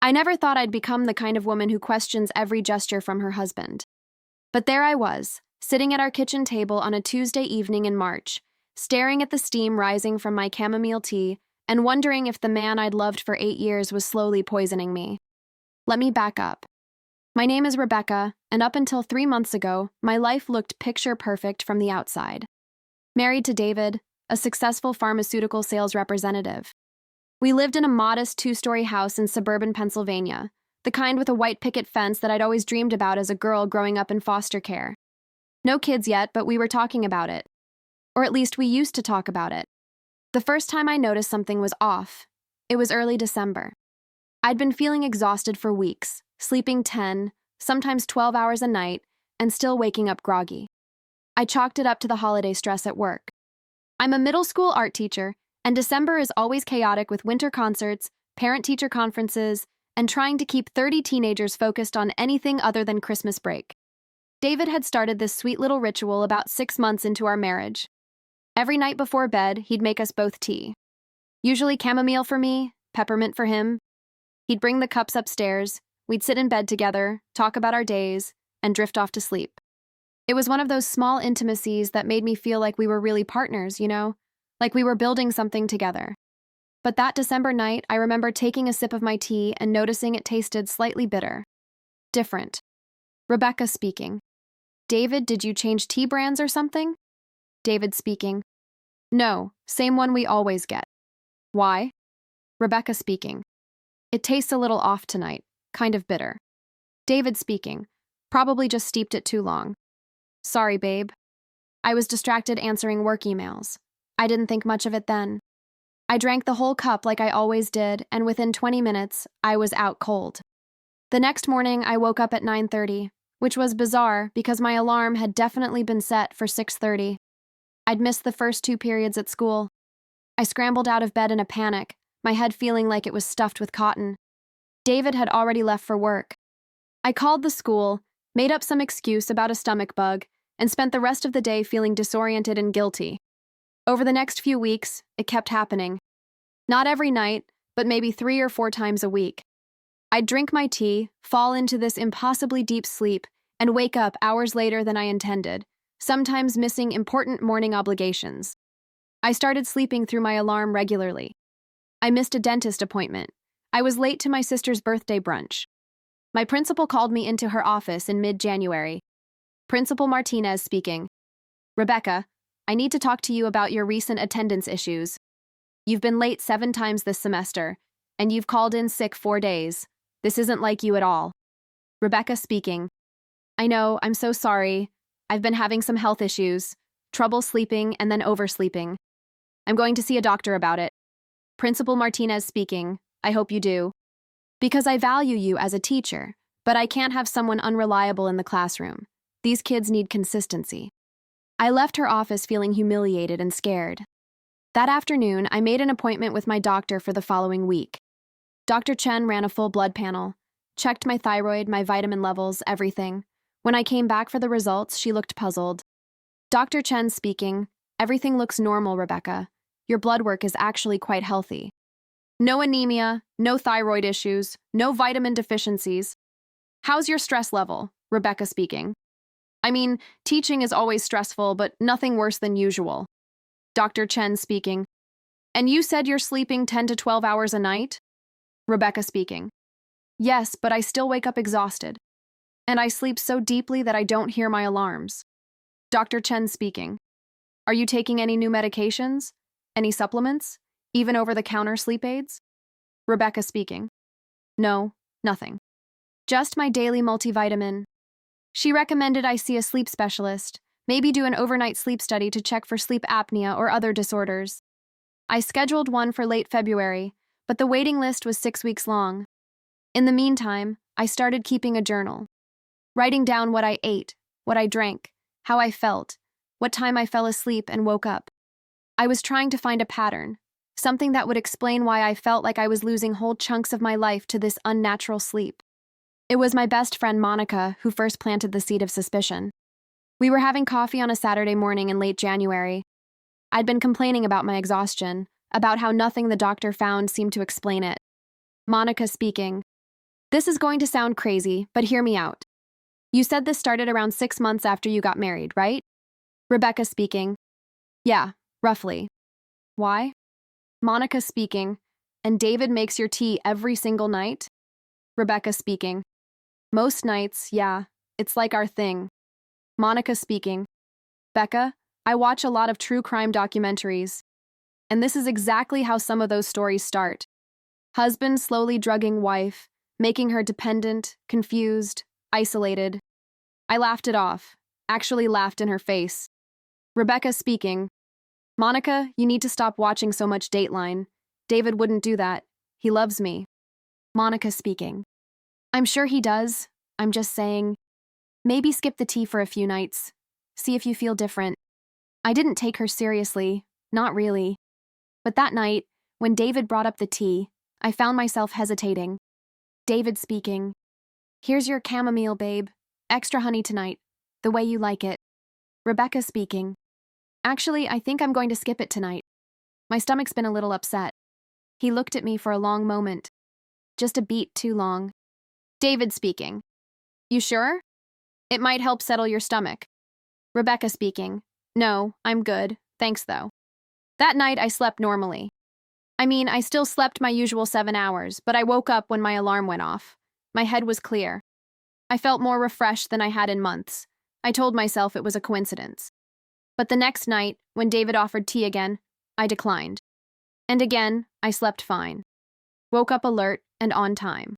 I never thought I'd become the kind of woman who questions every gesture from her husband. But there I was, sitting at our kitchen table on a Tuesday evening in March, staring at the steam rising from my chamomile tea and wondering if the man I'd loved for 8 years was slowly poisoning me. Let me back up. My name is Rebecca, and up until 3 months ago, my life looked picture perfect from the outside. Married to David, a successful pharmaceutical sales representative. We lived in a modest 2-story house in suburban Pennsylvania, the kind with a white picket fence that I'd always dreamed about as a girl growing up in foster care. No kids yet, but we were talking about it. Or at least we used to talk about it. The first time I noticed something was off. It was early December. I'd been feeling exhausted for weeks, sleeping 10, sometimes 12 hours a night, and still waking up groggy. I chalked it up to the holiday stress at work. I'm a middle school art teacher, and December is always chaotic with winter concerts, parent-teacher conferences, and trying to keep 30 teenagers focused on anything other than Christmas break. David had started this sweet little ritual about 6 months into our marriage. Every night before bed, he'd make us both tea. Usually chamomile for me, peppermint for him. He'd bring the cups upstairs, we'd sit in bed together, talk about our days, and drift off to sleep. It was one of those small intimacies that made me feel like we were really partners, like we were building something together. But that December night, I remember taking a sip of my tea and noticing it tasted slightly bitter. Different. Rebecca speaking. David, did you change tea brands or something? David speaking. No, same one we always get. Why? Rebecca speaking. It tastes a little off tonight, kind of bitter. David speaking. Probably just steeped it too long. Sorry, babe. I was distracted answering work emails. I didn't think much of it then. I drank the whole cup like I always did, and within 20 minutes, I was out cold. The next morning, I woke up at 9:30, which was bizarre because my alarm had definitely been set for 6:30. I'd missed the first 2 periods at school. I scrambled out of bed in a panic, my head feeling like it was stuffed with cotton. David had already left for work. I called the school, made up some excuse about a stomach bug, and spent the rest of the day feeling disoriented and guilty. Over the next few weeks, it kept happening. Not every night, but maybe 3 or 4 times a week. I'd drink my tea, fall into this impossibly deep sleep, and wake up hours later than I intended, sometimes missing important morning obligations. I started sleeping through my alarm regularly. I missed a dentist appointment. I was late to my sister's birthday brunch. My principal called me into her office in mid-January. Principal Martinez speaking. Rebecca, I need to talk to you about your recent attendance issues. You've been late 7 times this semester, and you've called in sick 4 days. This isn't like you at all. Rebecca speaking. I know, I'm so sorry. I've been having some health issues, trouble sleeping and then oversleeping. I'm going to see a doctor about it. Principal Martinez speaking. I hope you do. Because I value you as a teacher, but I can't have someone unreliable in the classroom. These kids need consistency. I left her office feeling humiliated and scared. That afternoon, I made an appointment with my doctor for the following week. Dr. Chen ran a full blood panel, checked my thyroid, my vitamin levels, everything. When I came back for the results, she looked puzzled. Dr. Chen speaking, everything looks normal, Rebecca. Your blood work is actually quite healthy. No anemia, no thyroid issues, no vitamin deficiencies. How's your stress level? Rebecca speaking. I mean, teaching is always stressful, but nothing worse than usual. Dr. Chen speaking. And you said you're sleeping 10 to 12 hours a night? Rebecca speaking. Yes, but I still wake up exhausted. And I sleep so deeply that I don't hear my alarms. Dr. Chen speaking. Are you taking any new medications? Any supplements? Even over-the-counter sleep aids? Rebecca speaking. No, nothing. Just my daily multivitamin. She recommended I see a sleep specialist, maybe do an overnight sleep study to check for sleep apnea or other disorders. I scheduled one for late February, but the waiting list was 6 weeks long. In the meantime, I started keeping a journal, writing down what I ate, what I drank, how I felt, what time I fell asleep and woke up. I was trying to find a pattern, something that would explain why I felt like I was losing whole chunks of my life to this unnatural sleep. It was my best friend Monica who first planted the seed of suspicion. We were having coffee on a Saturday morning in late January. I'd been complaining about my exhaustion, about how nothing the doctor found seemed to explain it. Monica speaking. This is going to sound crazy, but hear me out. You said this started around 6 months after you got married, right? Rebecca speaking. Yeah, roughly. Why? Monica speaking. And David makes your tea every single night? Rebecca speaking. Most nights, yeah. It's like our thing. Monica speaking. Becca, I watch a lot of true crime documentaries. And this is exactly how some of those stories start. Husband slowly drugging wife, making her dependent, confused, isolated. I laughed it off, actually laughed in her face. Rebecca speaking. Monica, you need to stop watching so much Dateline. David wouldn't do that. He loves me. Monica speaking. I'm sure he does. I'm just saying. Maybe skip the tea for a few nights. See if you feel different. I didn't take her seriously. Not really. But that night, when David brought up the tea, I found myself hesitating. David speaking. Here's your chamomile, babe. Extra honey tonight. The way you like it. Rebecca speaking. Actually, I think I'm going to skip it tonight. My stomach's been a little upset. He looked at me for a long moment. Just a beat too long. David speaking. You sure? It might help settle your stomach. Rebecca speaking. No, I'm good. Thanks, though. That night, I slept normally. I mean, I still slept my usual 7 hours, but I woke up when my alarm went off. My head was clear. I felt more refreshed than I had in months. I told myself it was a coincidence. But the next night, when David offered tea again, I declined. And again, I slept fine. Woke up alert and on time.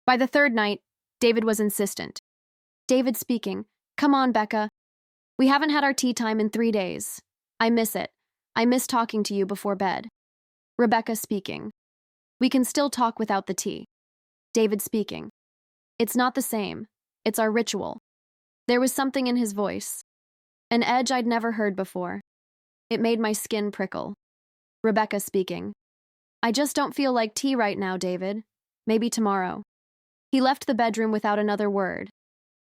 By the third night, David was insistent. David speaking. Come on, Becca. We haven't had our tea time in 3 days. I miss it. I miss talking to you before bed. Rebecca speaking. We can still talk without the tea. David speaking. It's not the same. It's our ritual. There was something in his voice. An edge I'd never heard before. It made my skin prickle. Rebecca speaking. I just don't feel like tea right now, David. Maybe tomorrow. He left the bedroom without another word.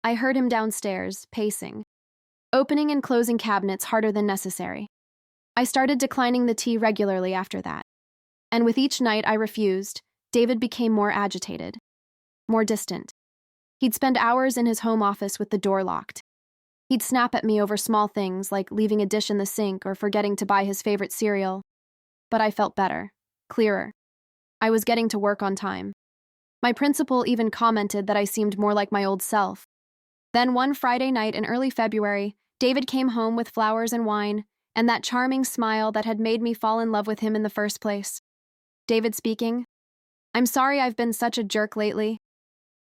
I heard him downstairs, pacing. Opening and closing cabinets harder than necessary. I started declining the tea regularly after that. And with each night I refused, David became more agitated. More distant. He'd spend hours in his home office with the door locked. He'd snap at me over small things like leaving a dish in the sink or forgetting to buy his favorite cereal. But I felt better, clearer. I was getting to work on time. My principal even commented that I seemed more like my old self. Then one Friday night in early February, David came home with flowers and wine, and that charming smile that had made me fall in love with him in the first place. David speaking. I'm sorry I've been such a jerk lately.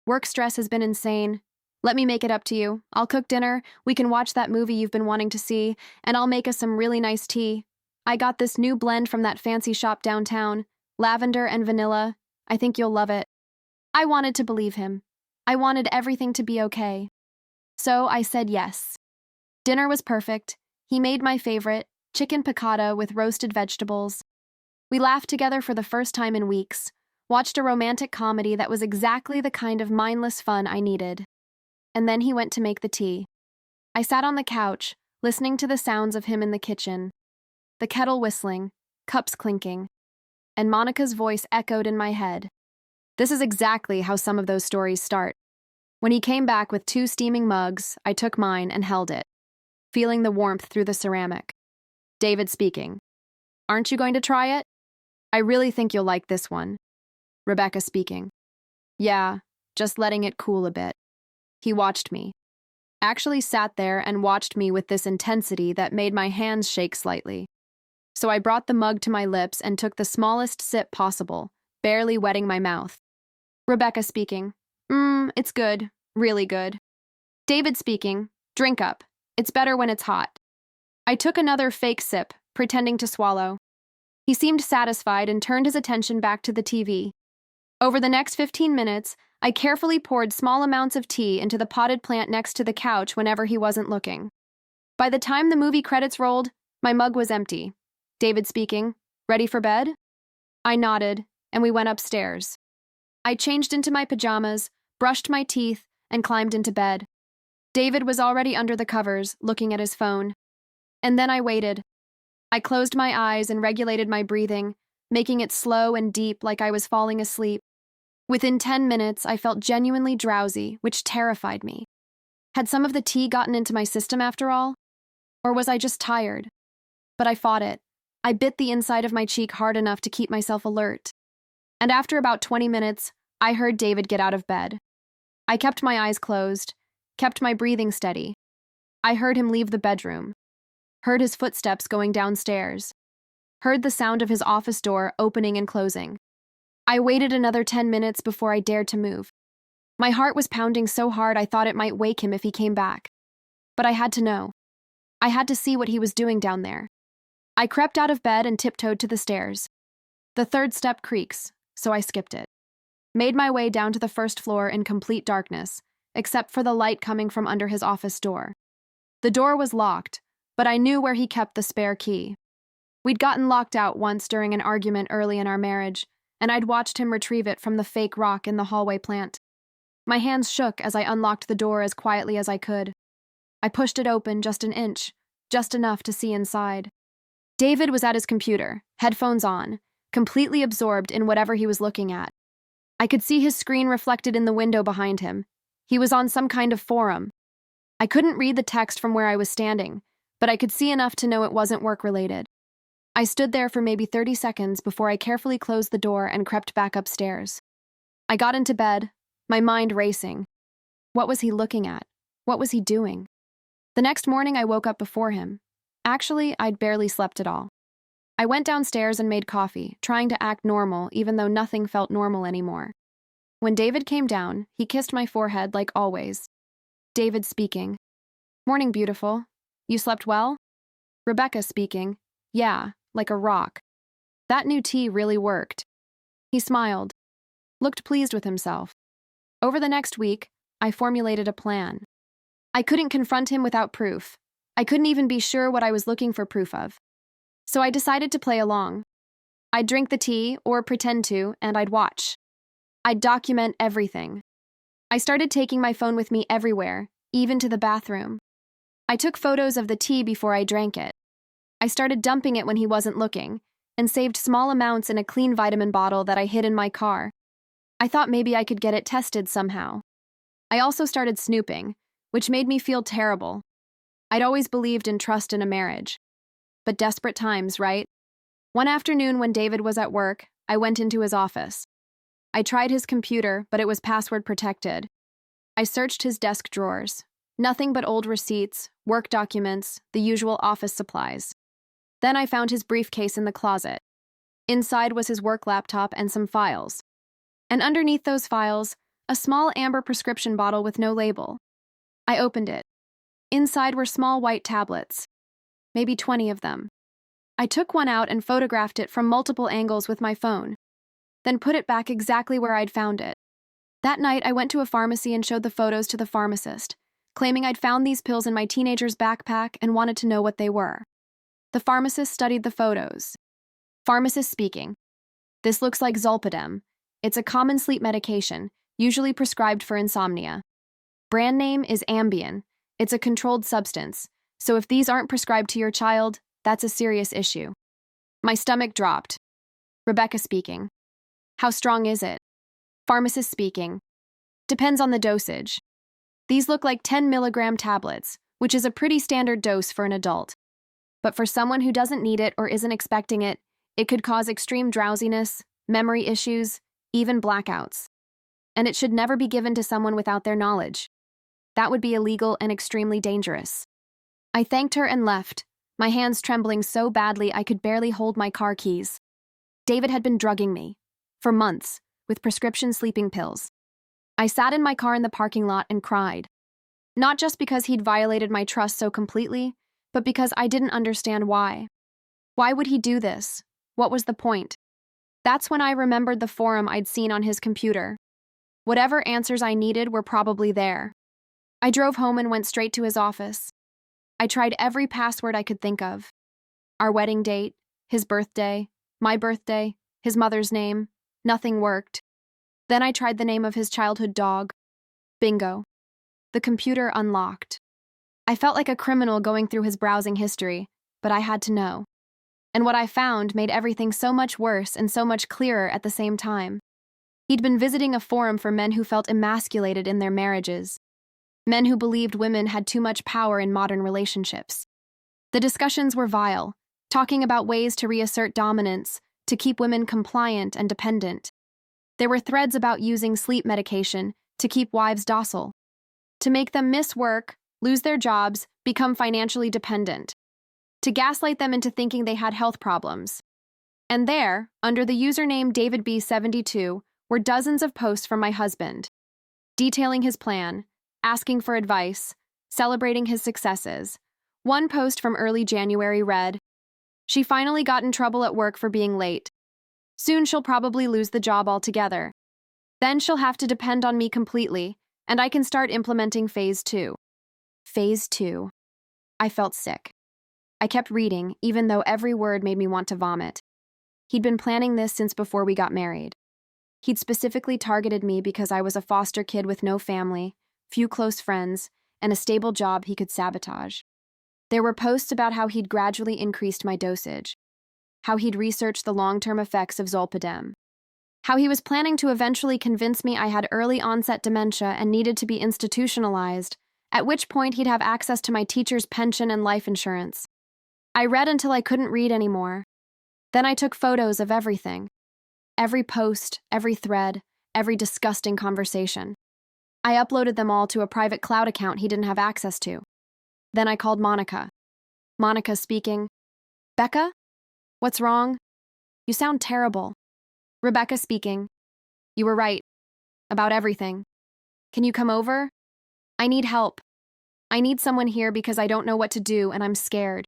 Work stress has been insane. Let me make it up to you. I'll cook dinner, we can watch that movie you've been wanting to see, and I'll make us some really nice tea. I got this new blend from that fancy shop downtown, lavender and vanilla. I think you'll love it. I wanted to believe him. I wanted everything to be okay. So I said yes. Dinner was perfect. He made my favorite, chicken piccata with roasted vegetables. We laughed together for the first time in weeks, watched a romantic comedy that was exactly the kind of mindless fun I needed. And then he went to make the tea. I sat on the couch, listening to the sounds of him in the kitchen. The kettle whistling, cups clinking, and Monica's voice echoed in my head. This is exactly how some of those stories start. When he came back with 2 steaming mugs, I took mine and held it, feeling the warmth through the ceramic. David speaking. Aren't you going to try it? I really think you'll like this one. Rebecca speaking. Yeah, just letting it cool a bit. He watched me. Actually sat there and watched me with this intensity that made my hands shake slightly. So I brought the mug to my lips and took the smallest sip possible, barely wetting my mouth. Rebecca speaking. It's good. Really good. David speaking. Drink up. It's better when it's hot. I took another fake sip, pretending to swallow. He seemed satisfied and turned his attention back to the TV. Over the next 15 minutes, I carefully poured small amounts of tea into the potted plant next to the couch whenever he wasn't looking. By the time the movie credits rolled, my mug was empty. David speaking. Ready for bed? I nodded, and we went upstairs. I changed into my pajamas, brushed my teeth, and climbed into bed. David was already under the covers, looking at his phone. And then I waited. I closed my eyes and regulated my breathing, making it slow and deep like I was falling asleep. Within 10 minutes, I felt genuinely drowsy, which terrified me. Had some of the tea gotten into my system after all? Or was I just tired? But I fought it. I bit the inside of my cheek hard enough to keep myself alert. And after about 20 minutes, I heard David get out of bed. I kept my eyes closed, kept my breathing steady. I heard him leave the bedroom, heard his footsteps going downstairs, heard the sound of his office door opening and closing. I waited another 10 minutes before I dared to move. My heart was pounding so hard I thought it might wake him if he came back. But I had to know. I had to see what he was doing down there. I crept out of bed and tiptoed to the stairs. The third step creaks, so I skipped it. Made my way down to the first floor in complete darkness, except for the light coming from under his office door. The door was locked, but I knew where he kept the spare key. We'd gotten locked out once during an argument early in our marriage, and I'd watched him retrieve it from the fake rock in the hallway plant. My hands shook as I unlocked the door as quietly as I could. I pushed it open just an inch, just enough to see inside. David was at his computer, headphones on, completely absorbed in whatever he was looking at. I could see his screen reflected in the window behind him. He was on some kind of forum. I couldn't read the text from where I was standing, but I could see enough to know it wasn't work-related. I stood there for maybe 30 seconds before I carefully closed the door and crept back upstairs. I got into bed, my mind racing. What was he looking at? What was he doing? The next morning I woke up before him. Actually, I'd barely slept at all. I went downstairs and made coffee, trying to act normal even though nothing felt normal anymore. When David came down, he kissed my forehead like always. David speaking. Morning, beautiful. You slept well? Rebecca speaking. Yeah, like a rock. That new tea really worked. He smiled, looked pleased with himself. Over the next week, I formulated a plan. I couldn't confront him without proof. I couldn't even be sure what I was looking for proof of. So I decided to play along. I'd drink the tea, or pretend to, and I'd watch. I'd document everything. I started taking my phone with me everywhere, even to the bathroom. I took photos of the tea before I drank it. I started dumping it when he wasn't looking, and saved small amounts in a clean vitamin bottle that I hid in my car. I thought maybe I could get it tested somehow. I also started snooping, which made me feel terrible. I'd always believed in trust in a marriage. But desperate times, right? One afternoon when David was at work, I went into his office. I tried his computer, but it was password protected. I searched his desk drawers. Nothing but old receipts, work documents, the usual office supplies. Then I found his briefcase in the closet. Inside was his work laptop and some files. And underneath those files, a small amber prescription bottle with no label. I opened it. Inside were small white tablets, maybe 20 of them. I took one out and photographed it from multiple angles with my phone, then put it back exactly where I'd found it. That night, I went to a pharmacy and showed the photos to the pharmacist, claiming I'd found these pills in my teenager's backpack and wanted to know what they were. The pharmacist studied the photos. Pharmacist speaking. This looks like Zolpidem. It's a common sleep medication, usually prescribed for insomnia. Brand name is Ambien. It's a controlled substance, so if these aren't prescribed to your child, that's a serious issue. My stomach dropped. Rebecca speaking. How strong is it? Pharmacist speaking. Depends on the dosage. These look like 10 milligram tablets, which is a pretty standard dose for an adult. But for someone who doesn't need it or isn't expecting it, it could cause extreme drowsiness, memory issues, even blackouts. And it should never be given to someone without their knowledge. That would be illegal and extremely dangerous. I thanked her and left, my hands trembling so badly I could barely hold my car keys. David had been drugging me, for months, with prescription sleeping pills. I sat in my car in the parking lot and cried. Not just because he'd violated my trust so completely, but because I didn't understand why. Why would he do this? What was the point? That's when I remembered the forum I'd seen on his computer. Whatever answers I needed were probably there. I drove home and went straight to his office. I tried every password I could think of. Our wedding date, his birthday, my birthday, his mother's name. Nothing worked. Then I tried the name of his childhood dog. Bingo. The computer unlocked. I felt like a criminal going through his browsing history, but I had to know. And what I found made everything so much worse and so much clearer at the same time. He'd been visiting a forum for men who felt emasculated in their marriages, men who believed women had too much power in modern relationships. The discussions were vile, talking about ways to reassert dominance, to keep women compliant and dependent. There were threads about using sleep medication to keep wives docile, to make them miss work, lose their jobs, become financially dependent, to gaslight them into thinking they had health problems. And there, under the username DavidB72, were dozens of posts from my husband, detailing his plan, asking for advice, celebrating his successes. One post from early January read, "She finally got in trouble at work for being late. Soon she'll probably lose the job altogether. Then she'll have to depend on me completely, and I can start implementing phase 2. Phase 2. I felt sick. I kept reading, even though every word made me want to vomit. He'd been planning this since before we got married. He'd specifically targeted me because I was a foster kid with no family, few close friends, and a stable job he could sabotage. There were posts about how he'd gradually increased my dosage, how he'd researched the long-term effects of Zolpidem, how he was planning to eventually convince me I had early-onset dementia and needed to be institutionalized, at which point he'd have access to my teacher's pension and life insurance. I read until I couldn't read anymore. Then I took photos of everything. Every post, every thread, every disgusting conversation. I uploaded them all to a private cloud account he didn't have access to. Then I called Monica. Monica speaking. "Becca? What's wrong? You sound terrible." Rebecca speaking. "You were right. About everything. Can you come over? I need help. I need someone here because I don't know what to do and I'm scared."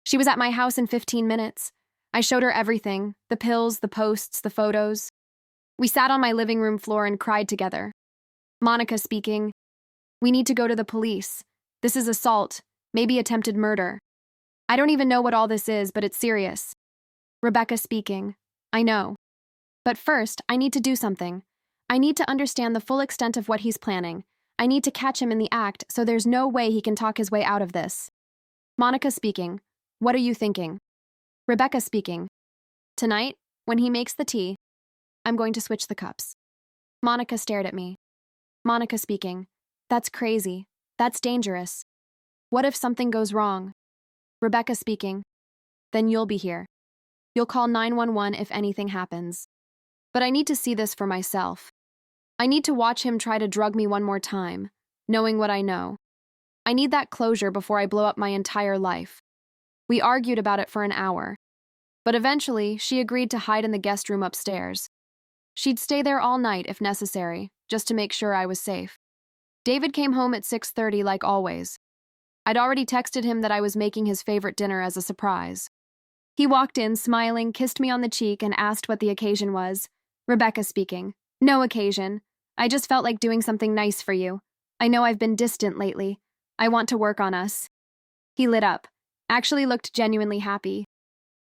She was at my house in 15 minutes. I showed her everything, the pills, the posts, the photos. We sat on my living room floor and cried together. Monica speaking. "We need to go to the police. This is assault, maybe attempted murder. I don't even know what all this is, but it's serious." Rebecca speaking. "I know. But first, I need to do something. I need to understand the full extent of what he's planning. I need to catch him in the act so there's no way he can talk his way out of this." Monica speaking. "What are you thinking?" Rebecca speaking. "Tonight, when he makes the tea, I'm going to switch the cups." Monica stared at me. Monica speaking. "That's crazy. That's dangerous. What if something goes wrong?" Rebecca speaking. "Then you'll be here. You'll call 911 if anything happens. But I need to see this for myself. I need to watch him try to drug me one more time, knowing what I know. I need that closure before I blow up my entire life." We argued about it for an hour. But eventually, she agreed to hide in the guest room upstairs. She'd stay there all night if necessary, just to make sure I was safe. David came home at 6:30 like always. I'd already texted him that I was making his favorite dinner as a surprise. He walked in, smiling, kissed me on the cheek, and asked what the occasion was. Rebecca speaking. "No occasion. I just felt like doing something nice for you. I know I've been distant lately. I want to work on us." He lit up, actually looked genuinely happy,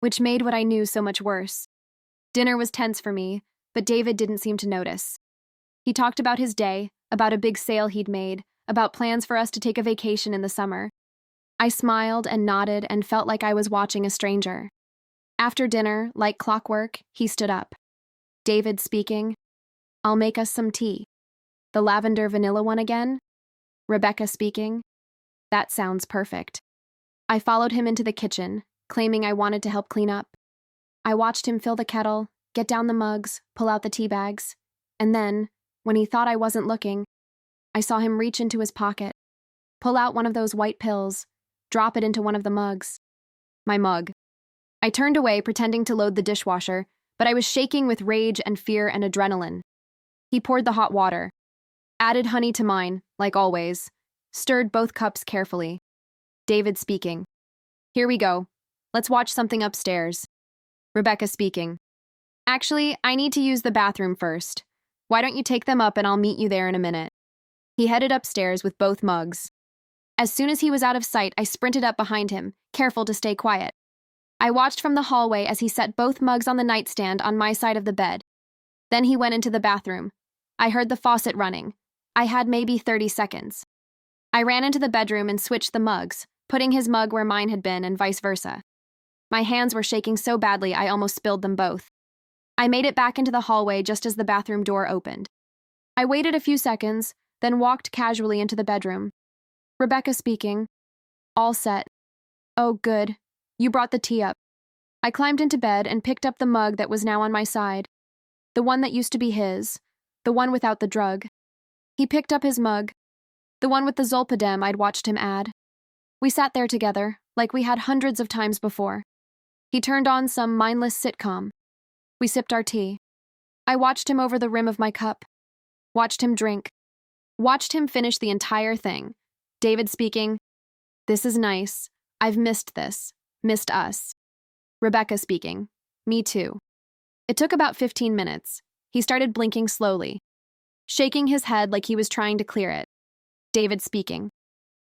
which made what I knew so much worse. Dinner was tense for me, but David didn't seem to notice. He talked about his day, about a big sale he'd made, about plans for us to take a vacation in the summer. I smiled and nodded and felt like I was watching a stranger. After dinner, like clockwork, he stood up. David speaking. "I'll make us some tea. The lavender vanilla one again?" Rebecca speaking. "That sounds perfect." I followed him into the kitchen, claiming I wanted to help clean up. I watched him fill the kettle, get down the mugs, pull out the tea bags, and then, when he thought I wasn't looking, I saw him reach into his pocket, pull out one of those white pills, drop it into one of the mugs. My mug. I turned away, pretending to load the dishwasher, but I was shaking with rage and fear and adrenaline. He poured the hot water, added honey to mine, like always, stirred both cups carefully. David speaking. "Here we go. Let's watch something upstairs." Rebecca speaking. "Actually, I need to use the bathroom first. Why don't you take them up and I'll meet you there in a minute." He headed upstairs with both mugs. As soon as he was out of sight, I sprinted up behind him, careful to stay quiet. I watched from the hallway as he set both mugs on the nightstand on my side of the bed. Then he went into the bathroom. I heard the faucet running. I had maybe 30 seconds. I ran into the bedroom and switched the mugs, putting his mug where mine had been and vice versa. My hands were shaking so badly I almost spilled them both. I made it back into the hallway just as the bathroom door opened. I waited a few seconds, then walked casually into the bedroom. Rebecca speaking. All set. Oh, good. You brought the tea up. I climbed into bed and picked up the mug that was now on my side. The one that used to be his. The one without the drug. He picked up his mug. The one with the Zolpidem I'd watched him add. We sat there together, like we had hundreds of times before. He turned on some mindless sitcom. We sipped our tea. I watched him over the rim of my cup. Watched him drink. Watched him finish the entire thing. David speaking. This is nice. I've missed this. Missed us. Rebecca speaking. Me too. It took about 15 minutes. He started blinking slowly, shaking his head like he was trying to clear it. David speaking.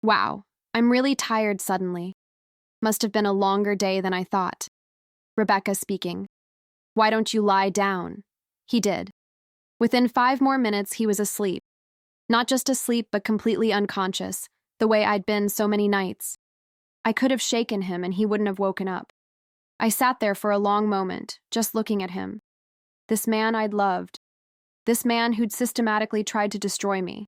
Wow, I'm really tired suddenly. Must have been a longer day than I thought. Rebecca speaking. Why don't you lie down? He did. Within 5 more minutes, he was asleep. Not just asleep, but completely unconscious, the way I'd been so many nights. I could have shaken him and he wouldn't have woken up. I sat there for a long moment, just looking at him. This man I'd loved. This man who'd systematically tried to destroy me.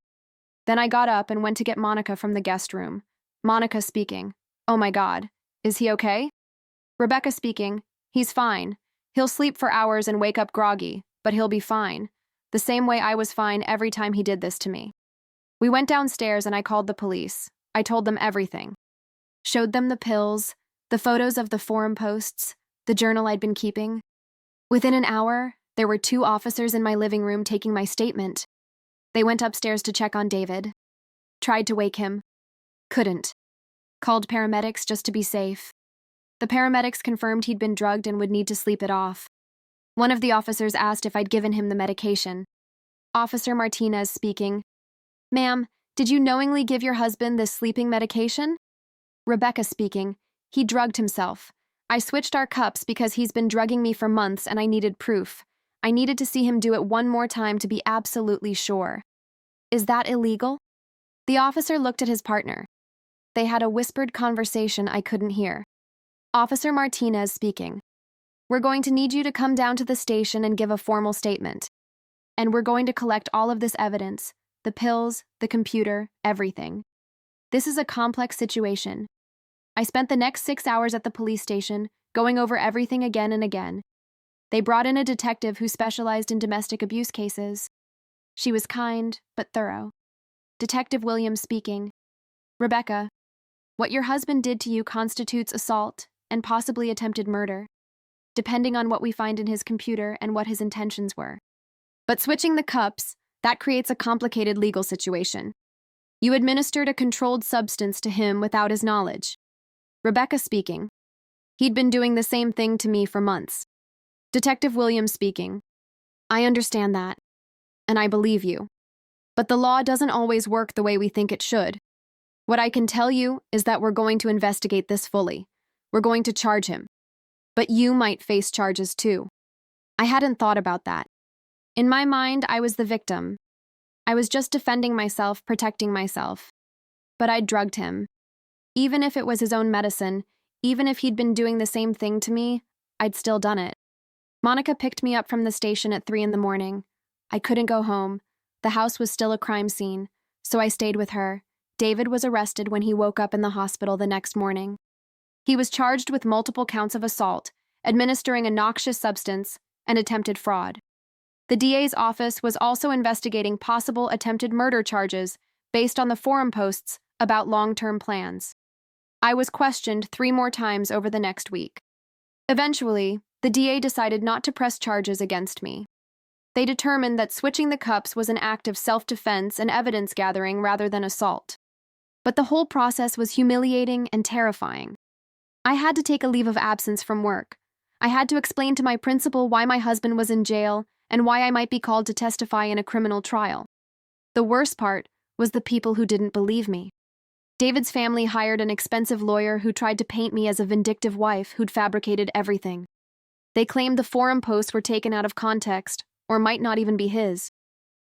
Then I got up and went to get Monica from the guest room. Monica speaking. Oh my God, is he okay? Rebecca speaking. He's fine. He'll sleep for hours and wake up groggy, but he'll be fine. The same way I was fine every time he did this to me. We went downstairs and I called the police. I told them everything. Showed them the pills, the photos of the forum posts, the journal I'd been keeping. Within an hour, there were 2 officers in my living room taking my statement. They went upstairs to check on David. Tried to wake him. Couldn't. Called paramedics just to be safe. The paramedics confirmed he'd been drugged and would need to sleep it off. One of the officers asked if I'd given him the medication. Officer Martinez speaking. Ma'am, did you knowingly give your husband this sleeping medication? Rebecca speaking. He drugged himself. I switched our cups because he's been drugging me for months and I needed proof. I needed to see him do it one more time to be absolutely sure. Is that illegal? The officer looked at his partner. They had a whispered conversation I couldn't hear. Officer Martinez speaking. We're going to need you to come down to the station and give a formal statement. And we're going to collect all of this evidence, the pills, the computer, everything. This is a complex situation. I spent the next 6 hours at the police station, going over everything again and again. They brought in a detective who specialized in domestic abuse cases. She was kind, but thorough. Detective Williams speaking. Rebecca, what your husband did to you constitutes assault and possibly attempted murder, depending on what we find in his computer and what his intentions were. But switching the cups, that creates a complicated legal situation. You administered a controlled substance to him without his knowledge. Rebecca speaking. He'd been doing the same thing to me for months. Detective Williams speaking. I understand that, and I believe you. But the law doesn't always work the way we think it should. What I can tell you is that we're going to investigate this fully. We're going to charge him. But you might face charges too. I hadn't thought about that. In my mind, I was the victim. I was just defending myself, protecting myself. But I'd drugged him. Even if it was his own medicine, even if he'd been doing the same thing to me, I'd still done it. Monica picked me up from the station at 3 a.m. I couldn't go home. The house was still a crime scene, so I stayed with her. David was arrested when he woke up in the hospital the next morning. He was charged with multiple counts of assault, administering a noxious substance, and attempted fraud. The DA's office was also investigating possible attempted murder charges based on the forum posts about long-term plans. I was questioned 3 more times over the next week. Eventually, the DA decided not to press charges against me. They determined that switching the cups was an act of self-defense and evidence gathering rather than assault. But the whole process was humiliating and terrifying. I had to take a leave of absence from work. I had to explain to my principal why my husband was in jail and why I might be called to testify in a criminal trial. The worst part was the people who didn't believe me. David's family hired an expensive lawyer who tried to paint me as a vindictive wife who'd fabricated everything. They claimed the forum posts were taken out of context, or might not even be his.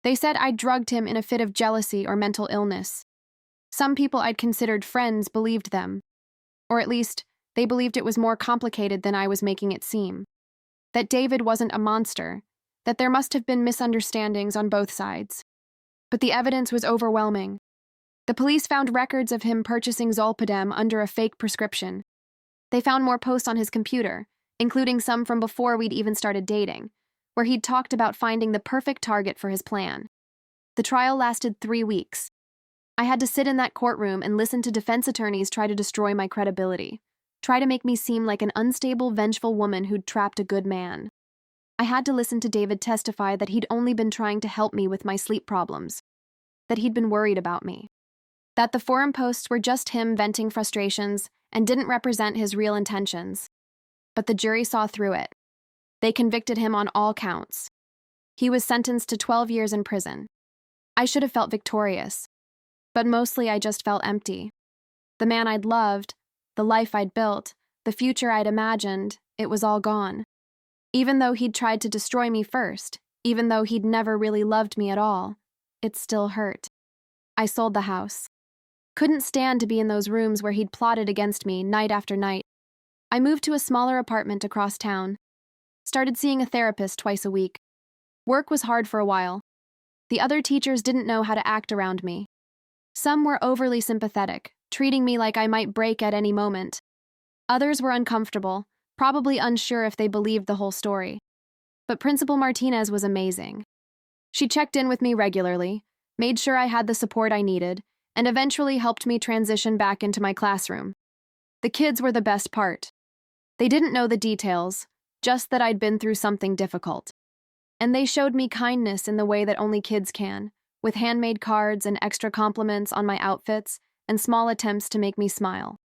They said I'd drugged him in a fit of jealousy or mental illness. Some people I'd considered friends believed them. Or at least, they believed it was more complicated than I was making it seem. that David wasn't a monster, that there must have been misunderstandings on both sides. But the evidence was overwhelming. The police found records of him purchasing Zolpidem under a fake prescription. They found more posts on his computer, including some from before we'd even started dating, where he'd talked about finding the perfect target for his plan. The trial lasted 3 weeks. I had to sit in that courtroom and listen to defense attorneys try to destroy my credibility, try to make me seem like an unstable, vengeful woman who'd trapped a good man. I had to listen to David testify that he'd only been trying to help me with my sleep problems, that he'd been worried about me, that the forum posts were just him venting frustrations and didn't represent his real intentions. But the jury saw through it. They convicted him on all counts. He was sentenced to 12 years in prison. I should have felt victorious, but mostly I just felt empty. The man I'd loved, the life I'd built, the future I'd imagined, it was all gone. Even though he'd tried to destroy me first, even though he'd never really loved me at all, it still hurt. I sold the house. Couldn't stand to be in those rooms where he'd plotted against me night after night. I moved to a smaller apartment across town. Started seeing a therapist twice a week. Work was hard for a while. The other teachers didn't know how to act around me. Some were overly sympathetic, treating me like I might break at any moment. Others were uncomfortable, probably unsure if they believed the whole story. But Principal Martinez was amazing. She checked in with me regularly, made sure I had the support I needed, and eventually helped me transition back into my classroom. The kids were the best part. They didn't know the details, just that I'd been through something difficult. And they showed me kindness in the way that only kids can, with handmade cards and extra compliments on my outfits and small attempts to make me smile.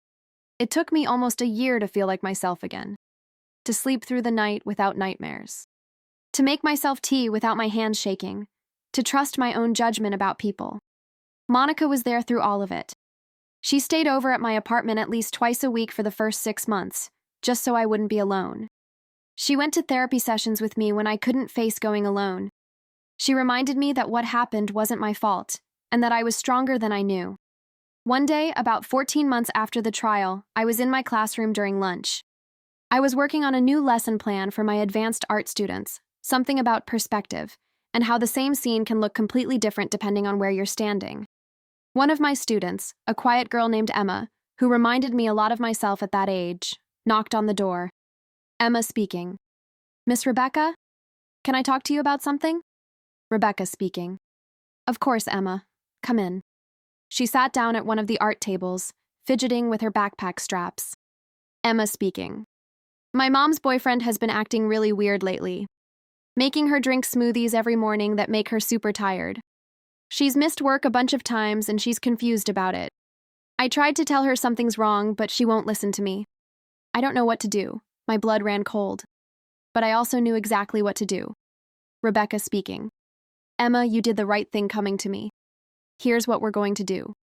It took me almost a year to feel like myself again, to sleep through the night without nightmares, to make myself tea without my hands shaking, to trust my own judgment about people. Monica was there through all of it. She stayed over at my apartment at least twice a week for the first 6 months, just so I wouldn't be alone. She went to therapy sessions with me when I couldn't face going alone. She reminded me that what happened wasn't my fault, and that I was stronger than I knew. One day, about 14 months after the trial, I was in my classroom during lunch. I was working on a new lesson plan for my advanced art students, something about perspective, and how the same scene can look completely different depending on where you're standing. One of my students, a quiet girl named Emma, who reminded me a lot of myself at that age, knocked on the door. Emma speaking. Miss Rebecca? Can I talk to you about something? Rebecca speaking. Of course, Emma. Come in. She sat down at one of the art tables, fidgeting with her backpack straps. Emma speaking. My mom's boyfriend has been acting really weird lately, making her drink smoothies every morning that make her super tired. She's missed work a bunch of times and she's confused about it. I tried to tell her something's wrong, but she won't listen to me. I don't know what to do. My blood ran cold. But I also knew exactly what to do. Rebecca speaking. Emma, you did the right thing coming to me. Here's what we're going to do.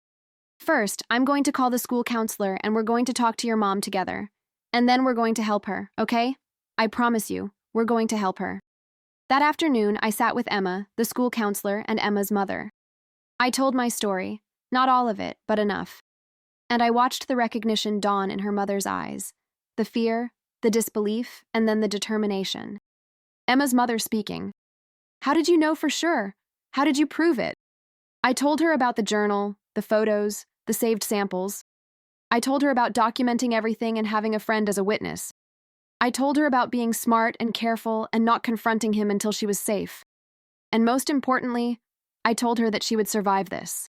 First, I'm going to call the school counselor and we're going to talk to your mom together. And then we're going to help her, okay? I promise you, we're going to help her. That afternoon, I sat with Emma, the school counselor, and Emma's mother. I told my story, not all of it, but enough. And I watched the recognition dawn in her mother's eyes, the fear, the disbelief, and then the determination. Emma's mother speaking. How did you know for sure? How did you prove it? I told her about the journal, the photos, the saved samples. I told her about documenting everything and having a friend as a witness. I told her about being smart and careful and not confronting him until she was safe. And most importantly, I told her that she would survive this,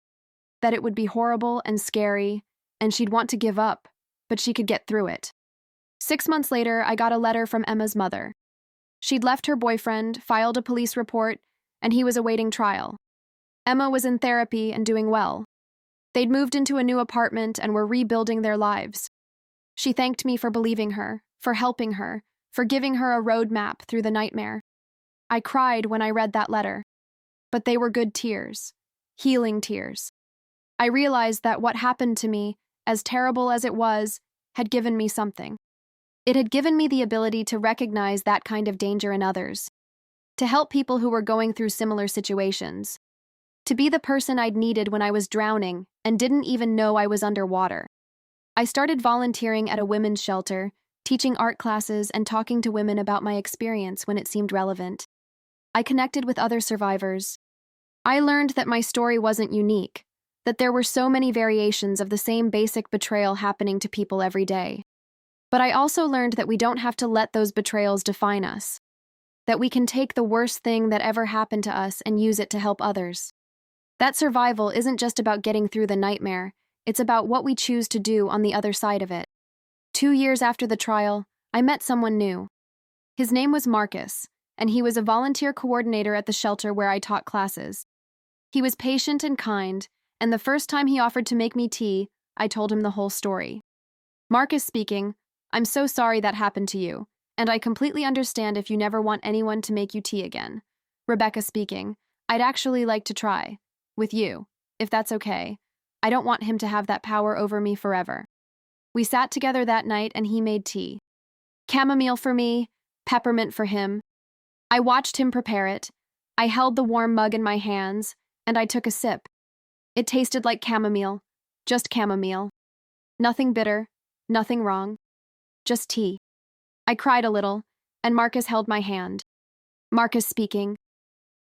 that it would be horrible and scary, and she'd want to give up, but she could get through it. 6 months later, I got a letter from Emma's mother. She'd left her boyfriend, filed a police report, and he was awaiting trial. Emma was in therapy and doing well. They'd moved into a new apartment and were rebuilding their lives. She thanked me for believing her, for helping her, for giving her a roadmap through the nightmare. I cried when I read that letter, but they were good tears, healing tears. I realized that what happened to me, as terrible as it was, had given me something. It had given me the ability to recognize that kind of danger in others, to help people who were going through similar situations, to be the person I'd needed when I was drowning and didn't even know I was underwater. I started volunteering at a women's shelter, teaching art classes and talking to women about my experience when it seemed relevant. I connected with other survivors. I learned that my story wasn't unique, that there were so many variations of the same basic betrayal happening to people every day. But I also learned that we don't have to let those betrayals define us, that we can take the worst thing that ever happened to us and use it to help others. That survival isn't just about getting through the nightmare, it's about what we choose to do on the other side of it. 2 years after the trial, I met someone new. His name was Marcus, and he was a volunteer coordinator at the shelter where I taught classes. He was patient and kind, and the first time he offered to make me tea, I told him the whole story. Marcus speaking, "I'm so sorry that happened to you, and I completely understand if you never want anyone to make you tea again." Rebecca speaking, "I'd actually like to try. With you, if that's okay. I don't want him to have that power over me forever." We sat together that night and he made tea. Chamomile for me, peppermint for him. I watched him prepare it. I held the warm mug in my hands, and I took a sip. It tasted like chamomile, just chamomile. Nothing bitter, nothing wrong. Just tea. I cried a little, and Marcus held my hand. Marcus speaking,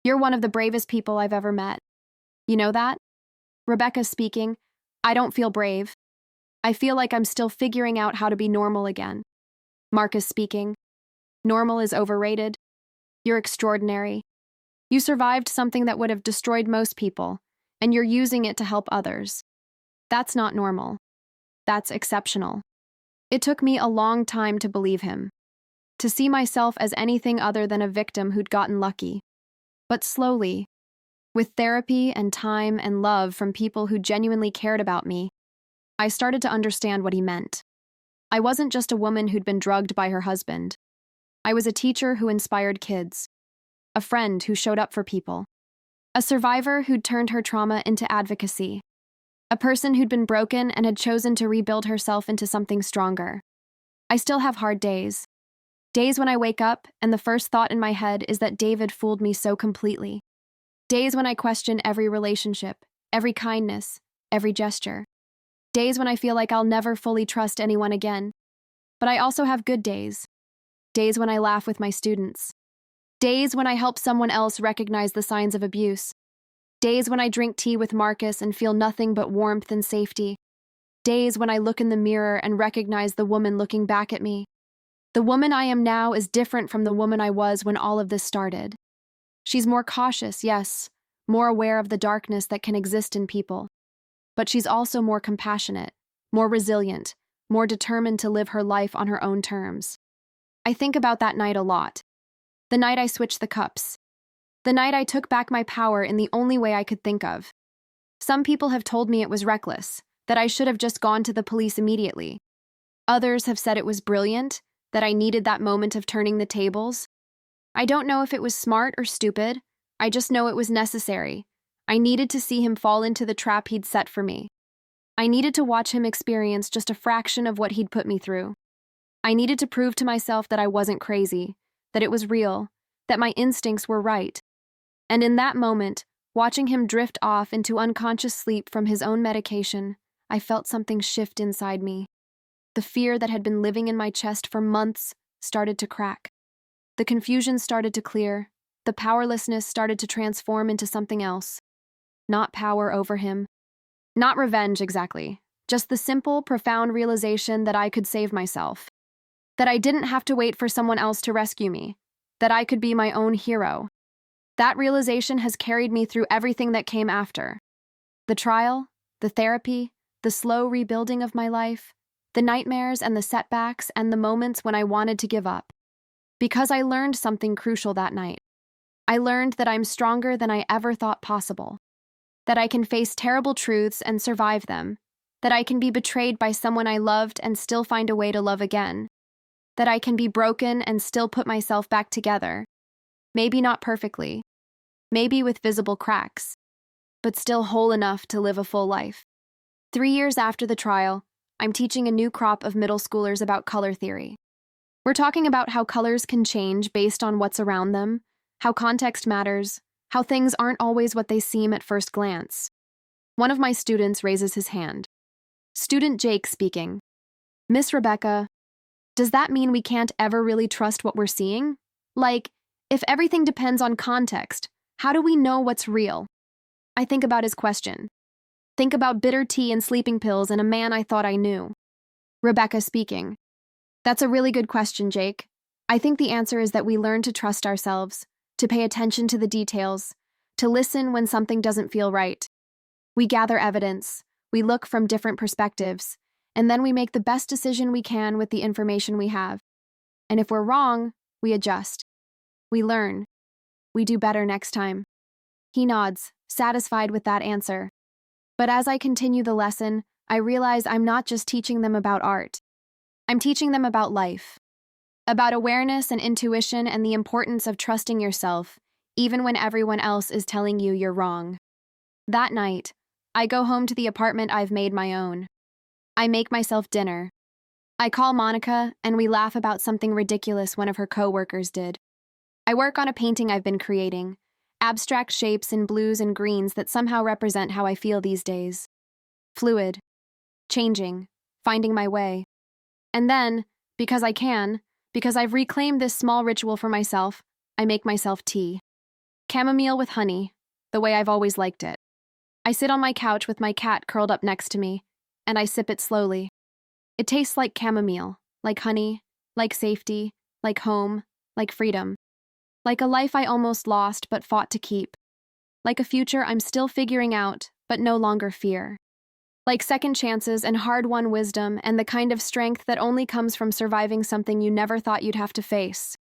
"You're one of the bravest people I've ever met. You know that?" Rebecca speaking, "I don't feel brave. I feel like I'm still figuring out how to be normal again." Marcus speaking, "Normal is overrated. You're extraordinary. You survived something that would have destroyed most people, and you're using it to help others. That's not normal. That's exceptional." It took me a long time to believe him, to see myself as anything other than a victim who'd gotten lucky. But slowly, with therapy and time and love from people who genuinely cared about me, I started to understand what he meant. I wasn't just a woman who'd been drugged by her husband. I was a teacher who inspired kids, a friend who showed up for people, a survivor who'd turned her trauma into advocacy, a person who'd been broken and had chosen to rebuild herself into something stronger. I still have hard days. Days when I wake up and the first thought in my head is that David fooled me so completely. Days when I question every relationship, every kindness, every gesture. Days when I feel like I'll never fully trust anyone again. But I also have good days. Days when I laugh with my students. Days when I help someone else recognize the signs of abuse. Days when I drink tea with Marcus and feel nothing but warmth and safety. Days when I look in the mirror and recognize the woman looking back at me. The woman I am now is different from the woman I was when all of this started. She's more cautious, yes, more aware of the darkness that can exist in people. But she's also more compassionate, more resilient, more determined to live her life on her own terms. I think about that night a lot. The night I switched the cups. The night I took back my power in the only way I could think of. Some people have told me it was reckless, that I should have just gone to the police immediately. Others have said it was brilliant, that I needed that moment of turning the tables. I don't know if it was smart or stupid. I just know it was necessary. I needed to see him fall into the trap he'd set for me. I needed to watch him experience just a fraction of what he'd put me through. I needed to prove to myself that I wasn't crazy, that it was real, that my instincts were right. And in that moment, watching him drift off into unconscious sleep from his own medication, I felt something shift inside me. The fear that had been living in my chest for months started to crack. The confusion started to clear. The powerlessness started to transform into something else. Not power over him. Not revenge, exactly. Just the simple, profound realization that I could save myself. That I didn't have to wait for someone else to rescue me. That I could be my own hero. That realization has carried me through everything that came after. The trial, the therapy, the slow rebuilding of my life, the nightmares and the setbacks and the moments when I wanted to give up. Because I learned something crucial that night. I learned that I'm stronger than I ever thought possible. That I can face terrible truths and survive them. That I can be betrayed by someone I loved and still find a way to love again. That I can be broken and still put myself back together. Maybe not perfectly. Maybe with visible cracks. But still whole enough to live a full life. 3 years after the trial, I'm teaching a new crop of middle schoolers about color theory. We're talking about how colors can change based on what's around them, how context matters, how things aren't always what they seem at first glance. One of my students raises his hand. Student Jake speaking. "Miss Rebecca, Does that mean we can't ever really trust what we're seeing? Like, if everything depends on context, how do we know what's real? I think about his question. Think about bitter tea and sleeping pills and a man I thought I knew. Rebecca speaking. That's a really good question, Jake. I think the answer is that we learn to trust ourselves, to pay attention to the details, to listen when something doesn't feel right. We gather evidence, we look from different perspectives, and then we make the best decision we can with the information we have. And if we're wrong, we adjust. We learn. We do better next time. He nods, satisfied with that answer. But as I continue the lesson, I realize I'm not just teaching them about art. I'm teaching them about life, about awareness and intuition and the importance of trusting yourself, even when everyone else is telling you you're wrong. That night, I go home to the apartment I've made my own. I make myself dinner. I call Monica, and we laugh about something ridiculous one of her co-workers did. I work on a painting I've been creating, abstract shapes in blues and greens that somehow represent how I feel these days. Fluid, changing, finding my way. And then, because I can, because I've reclaimed this small ritual for myself, I make myself tea. Chamomile with honey, the way I've always liked it. I sit on my couch with my cat curled up next to me, and I sip it slowly. It tastes like chamomile, like honey, like safety, like home, like freedom. Like a life I almost lost but fought to keep. Like a future I'm still figuring out, but no longer fear. Like second chances and hard-won wisdom and the kind of strength that only comes from surviving something you never thought you'd have to face.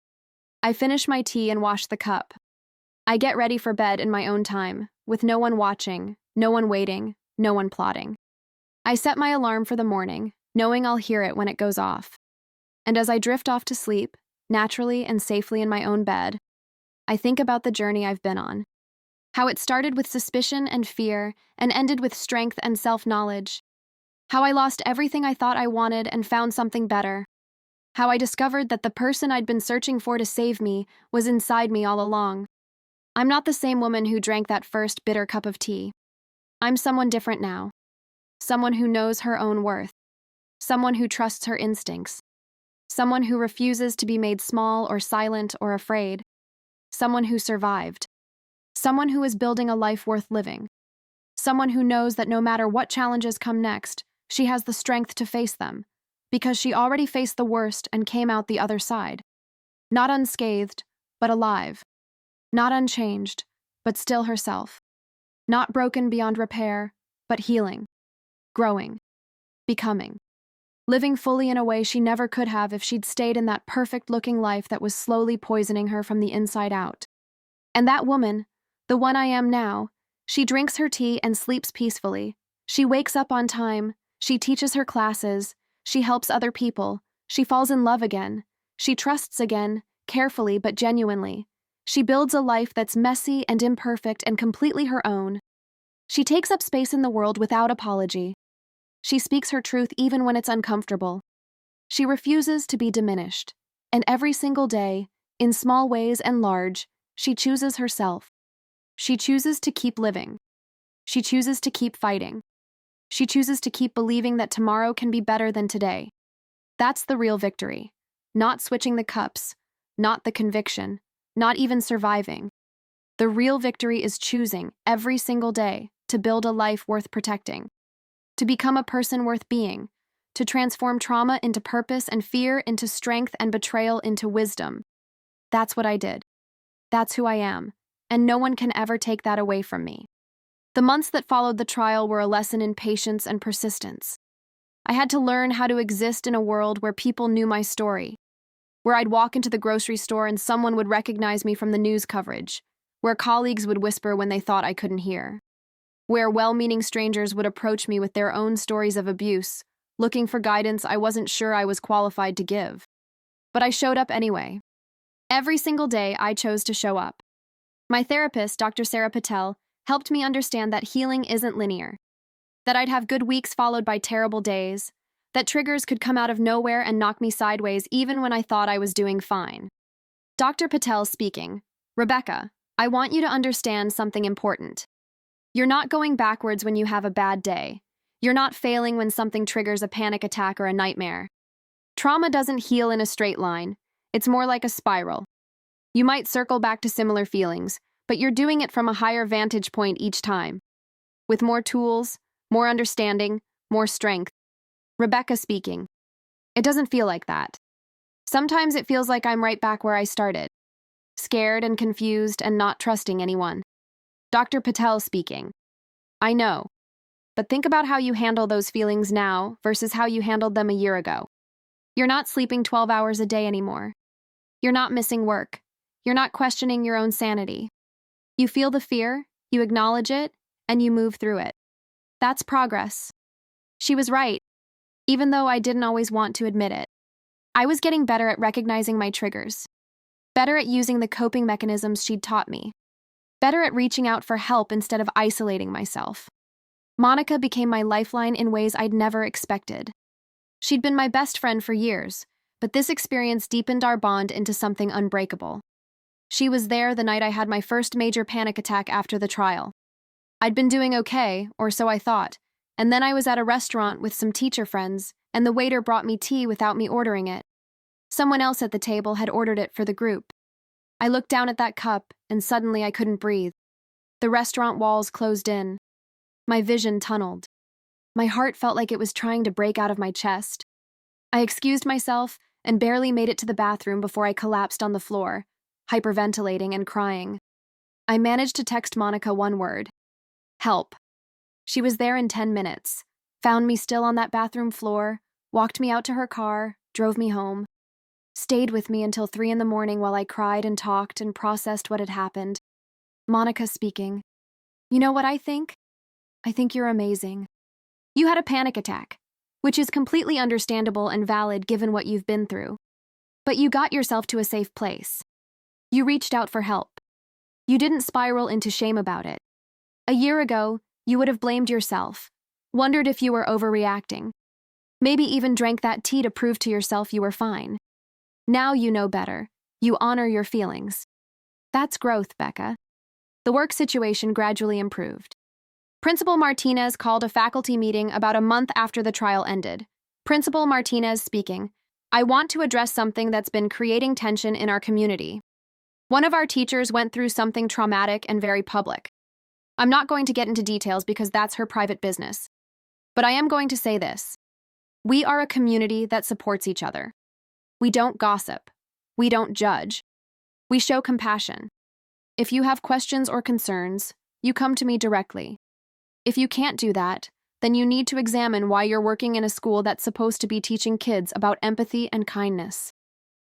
I finish my tea and wash the cup. I get ready for bed in my own time, with no one watching, no one waiting, no one plotting. I set my alarm for the morning, knowing I'll hear it when it goes off. And as I drift off to sleep, naturally and safely in my own bed, I think about the journey I've been on. How it started with suspicion and fear and ended with strength and self-knowledge. How I lost everything I thought I wanted and found something better. How I discovered that the person I'd been searching for to save me was inside me all along. I'm not the same woman who drank that first bitter cup of tea. I'm someone different now. Someone who knows her own worth. Someone who trusts her instincts. Someone who refuses to be made small or silent or afraid. Someone who survived. Someone who is building a life worth living. Someone who knows that no matter what challenges come next, she has the strength to face them, because she already faced the worst and came out the other side. Not unscathed, but alive. Not unchanged, but still herself. Not broken beyond repair, but healing. Growing. Becoming. Living fully in a way she never could have if she'd stayed in that perfect-looking life that was slowly poisoning her from the inside out. And that woman, the one I am now, she drinks her tea and sleeps peacefully. She wakes up on time, she teaches her classes, she helps other people, she falls in love again, she trusts again, carefully but genuinely. She builds a life that's messy and imperfect and completely her own. She takes up space in the world without apology. She speaks her truth even when it's uncomfortable. She refuses to be diminished. And every single day, in small ways and large, she chooses herself. She chooses to keep living. She chooses to keep fighting. She chooses to keep believing that tomorrow can be better than today. That's the real victory. Not switching the cups, not the conviction, not even surviving. The real victory is choosing, every single day, to build a life worth protecting. To become a person worth being, to transform trauma into purpose and fear into strength and betrayal into wisdom. That's what I did. That's who I am, and no one can ever take that away from me. The months that followed the trial were a lesson in patience and persistence. I had to learn how to exist in a world where people knew my story, where I'd walk into the grocery store and someone would recognize me from the news coverage, where colleagues would whisper when they thought I couldn't hear, where well-meaning strangers would approach me with their own stories of abuse, looking for guidance I wasn't sure I was qualified to give. But I showed up anyway. Every single day, I chose to show up. My therapist, Dr. Sarah Patel, helped me understand that healing isn't linear, that I'd have good weeks followed by terrible days, that triggers could come out of nowhere and knock me sideways even when I thought I was doing fine. Dr. Patel speaking. Rebecca, I want you to understand something important. You're not going backwards when you have a bad day. You're not failing when something triggers a panic attack or a nightmare. Trauma doesn't heal in a straight line. It's more like a spiral. You might circle back to similar feelings, but you're doing it from a higher vantage point each time. With more tools, more understanding, more strength. Rebecca speaking. It doesn't feel like that. Sometimes it feels like I'm right back where I started. Scared and confused and not trusting anyone. Dr. Patel speaking. I know. But think about how you handle those feelings now versus how you handled them a year ago. You're not sleeping 12 hours a day anymore. You're not missing work. You're not questioning your own sanity. You feel the fear, you acknowledge it, and you move through it. That's progress. She was right, even though I didn't always want to admit it. I was getting better at recognizing my triggers, better at using the coping mechanisms she'd taught me, better at reaching out for help instead of isolating myself. Monica became my lifeline in ways I'd never expected. She'd been my best friend for years, but this experience deepened our bond into something unbreakable. She was there the night I had my first major panic attack after the trial. I'd been doing okay, or so I thought, and then I was at a restaurant with some teacher friends, and the waiter brought me tea without me ordering it. Someone else at the table had ordered it for the group. I looked down at that cup, and suddenly I couldn't breathe. The restaurant walls closed in. My vision tunneled. My heart felt like it was trying to break out of my chest. I excused myself and barely made it to the bathroom before I collapsed on the floor, hyperventilating and crying. I managed to text Monica one word. Help. She was there in 10 minutes, found me still on that bathroom floor, walked me out to her car, drove me home, stayed with me until 3 in the morning while I cried and talked and processed what had happened. Monica speaking. You know what I think? I think you're amazing. You had a panic attack, which is completely understandable and valid given what you've been through. But you got yourself to a safe place. You reached out for help. You didn't spiral into shame about it. A year ago, you would have blamed yourself, wondered if you were overreacting, maybe even drank that tea to prove to yourself you were fine. Now you know better. You honor your feelings. That's growth, Becca. The work situation gradually improved. Principal Martinez called a faculty meeting about a month after the trial ended. Principal Martinez speaking. I want to address something that's been creating tension in our community. One of our teachers went through something traumatic and very public. I'm not going to get into details because that's her private business. But I am going to say this. We are a community that supports each other. We don't gossip. We don't judge. We show compassion. If you have questions or concerns, you come to me directly. If you can't do that, then you need to examine why you're working in a school that's supposed to be teaching kids about empathy and kindness.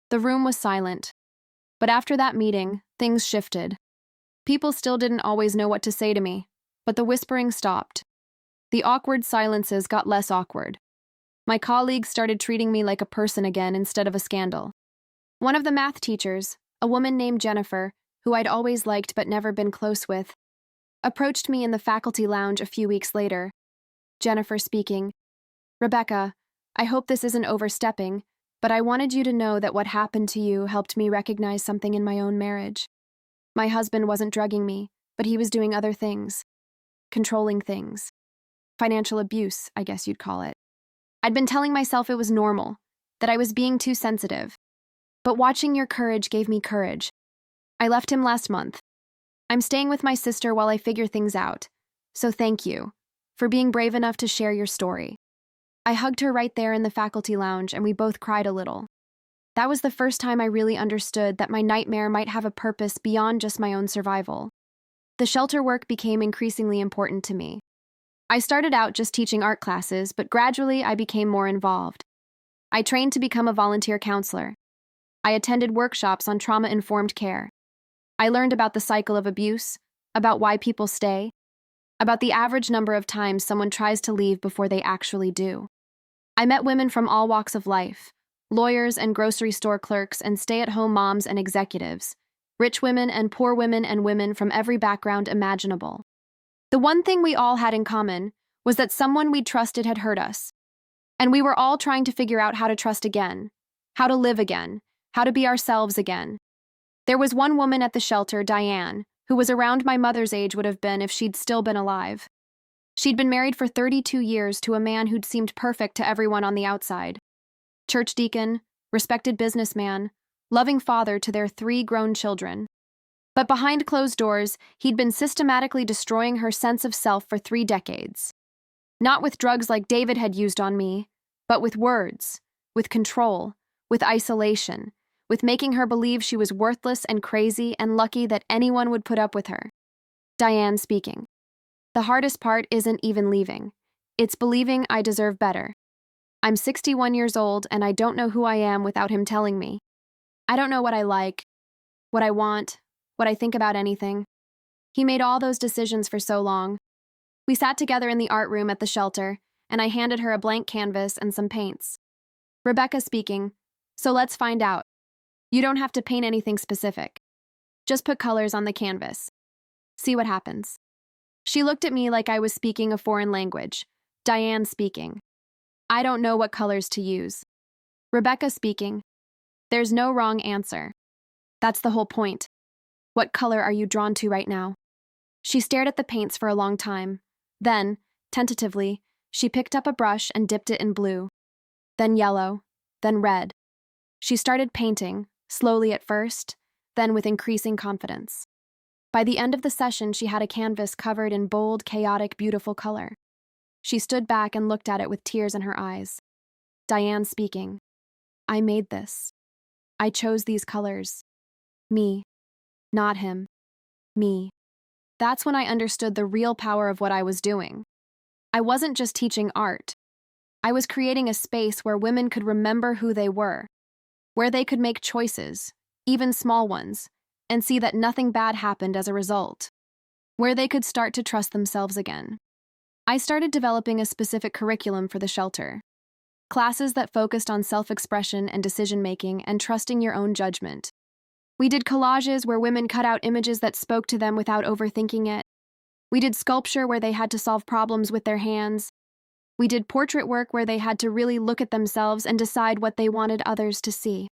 The room was silent. But after that meeting, things shifted. People still didn't always know what to say to me, but the whispering stopped. The awkward silences got less awkward. My colleagues started treating me like a person again instead of a scandal. One of the math teachers, a woman named Jennifer, who I'd always liked but never been close with, approached me in the faculty lounge a few weeks later. Jennifer speaking. Rebecca, I hope this isn't overstepping, but I wanted you to know that what happened to you helped me recognize something in my own marriage. My husband wasn't drugging me, but he was doing other things. Controlling things. Financial abuse, I guess you'd call it. I'd been telling myself it was normal, that I was being too sensitive. But watching your courage gave me courage. I left him last month. I'm staying with my sister while I figure things out, so thank you for being brave enough to share your story. I hugged her right there in the faculty lounge and we both cried a little. That was the first time I really understood that my nightmare might have a purpose beyond just my own survival. The shelter work became increasingly important to me. I started out just teaching art classes, but gradually I became more involved. I trained to become a volunteer counselor. I attended workshops on trauma-informed care. I learned about the cycle of abuse, about why people stay, about the average number of times someone tries to leave before they actually do. I met women from all walks of life, lawyers and grocery store clerks and stay-at-home moms and executives, rich women and poor women and women from every background imaginable. The one thing we all had in common was that someone we'd trusted had hurt us. And we were all trying to figure out how to trust again, how to live again, how to be ourselves again. There was one woman at the shelter, Diane, who was around my mother's age would have been if she'd still been alive. She'd been married for 32 years to a man who'd seemed perfect to everyone on the outside. church deacon, respected businessman, loving father to their 3 grown children. But behind closed doors, he'd been systematically destroying her sense of self for 3 decades. Not with drugs like David had used on me, but with words, with control, with isolation, with making her believe she was worthless and crazy and lucky that anyone would put up with her. Diane speaking. The hardest part isn't even leaving. It's believing I deserve better. I'm 61 years old and I don't know who I am without him telling me. I don't know what I like, what I want, what I think about anything. He made all those decisions for so long. We sat together in the art room at the shelter, and I handed her a blank canvas and some paints. Rebecca speaking, so let's find out. You don't have to paint anything specific. Just put colors on the canvas. See what happens. She looked at me like I was speaking a foreign language. Diane speaking. I don't know what colors to use. Rebecca speaking. There's no wrong answer. That's the whole point. What color are you drawn to right now? She stared at the paints for a long time. Then, tentatively, she picked up a brush and dipped it in blue. Then yellow. Then red. She started painting, slowly at first, then with increasing confidence. By the end of the session, she had a canvas covered in bold, chaotic, beautiful color. She stood back and looked at it with tears in her eyes. Diane speaking. I made this. I chose these colors. Me. Not him. Me. That's when I understood the real power of what I was doing. I wasn't just teaching art. I was creating a space where women could remember who they were, where they could make choices, even small ones, and see that nothing bad happened as a result, where they could start to trust themselves again. I started developing a specific curriculum for the shelter. Classes that focused on self-expression and decision-making and trusting your own judgment. We did collages where women cut out images that spoke to them without overthinking it. We did sculpture where they had to solve problems with their hands. We did portrait work where they had to really look at themselves and decide what they wanted others to see.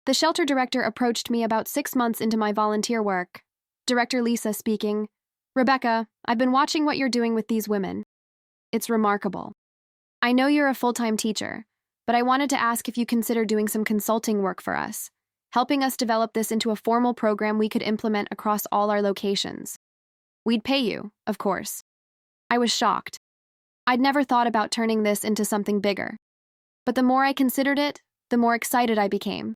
The shelter director approached me about 6 months into my volunteer work. Director Lisa speaking. Rebecca, I've been watching what you're doing with these women. It's remarkable. I know you're a full-time teacher, but I wanted to ask if you consider doing some consulting work for us, helping us develop this into a formal program we could implement across all our locations. We'd pay you, of course. I was shocked. I'd never thought about turning this into something bigger. But the more I considered it, the more excited I became.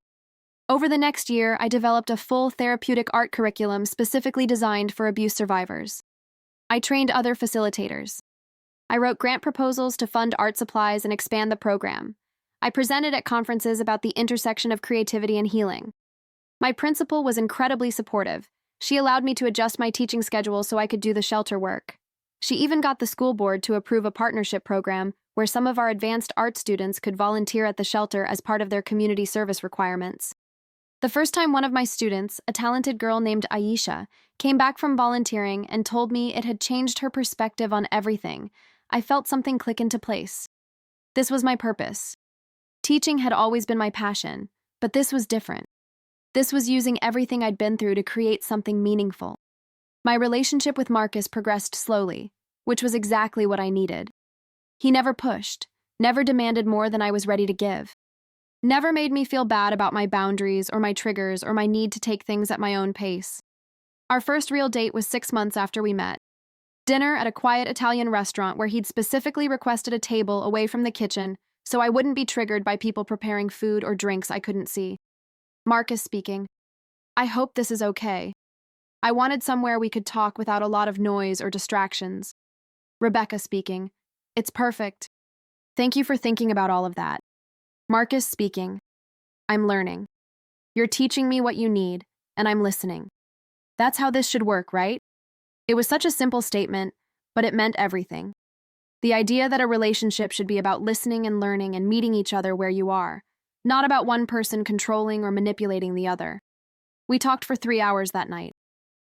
Over the next year, I developed a full therapeutic art curriculum specifically designed for abuse survivors. I trained other facilitators. I wrote grant proposals to fund art supplies and expand the program. I presented at conferences about the intersection of creativity and healing. My principal was incredibly supportive. She allowed me to adjust my teaching schedule so I could do the shelter work. She even got the school board to approve a partnership program where some of our advanced art students could volunteer at the shelter as part of their community service requirements. The first time one of my students, a talented girl named Aisha, came back from volunteering and told me it had changed her perspective on everything, I felt something click into place. This was my purpose. Teaching had always been my passion, but this was different. This was using everything I'd been through to create something meaningful. My relationship with Marcus progressed slowly, which was exactly what I needed. He never pushed, never demanded more than I was ready to give. Never made me feel bad about my boundaries or my triggers or my need to take things at my own pace. Our first real date was 6 months after we met. Dinner at a quiet Italian restaurant where he'd specifically requested a table away from the kitchen so I wouldn't be triggered by people preparing food or drinks I couldn't see. Marcus speaking. I hope this is okay. I wanted somewhere we could talk without a lot of noise or distractions. Rebecca speaking. It's perfect. Thank you for thinking about all of that. Marcus speaking. I'm learning. You're teaching me what you need, and I'm listening. That's how this should work, right? It was such a simple statement, but it meant everything. The idea that a relationship should be about listening and learning and meeting each other where you are, not about one person controlling or manipulating the other. We talked for 3 hours that night.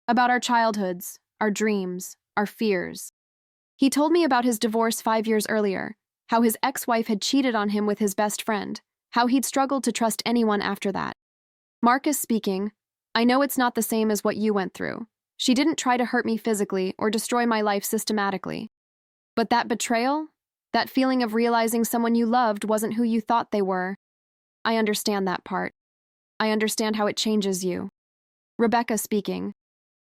About our childhoods, our dreams, our fears. He told me about his divorce 5 years earlier, how his ex-wife had cheated on him with his best friend, how he'd struggled to trust anyone after that. Marcus speaking, I know it's not the same as what you went through. She didn't try to hurt me physically or destroy my life systematically. But that betrayal, that feeling of realizing someone you loved wasn't who you thought they were, I understand that part. I understand how it changes you. Rebecca speaking.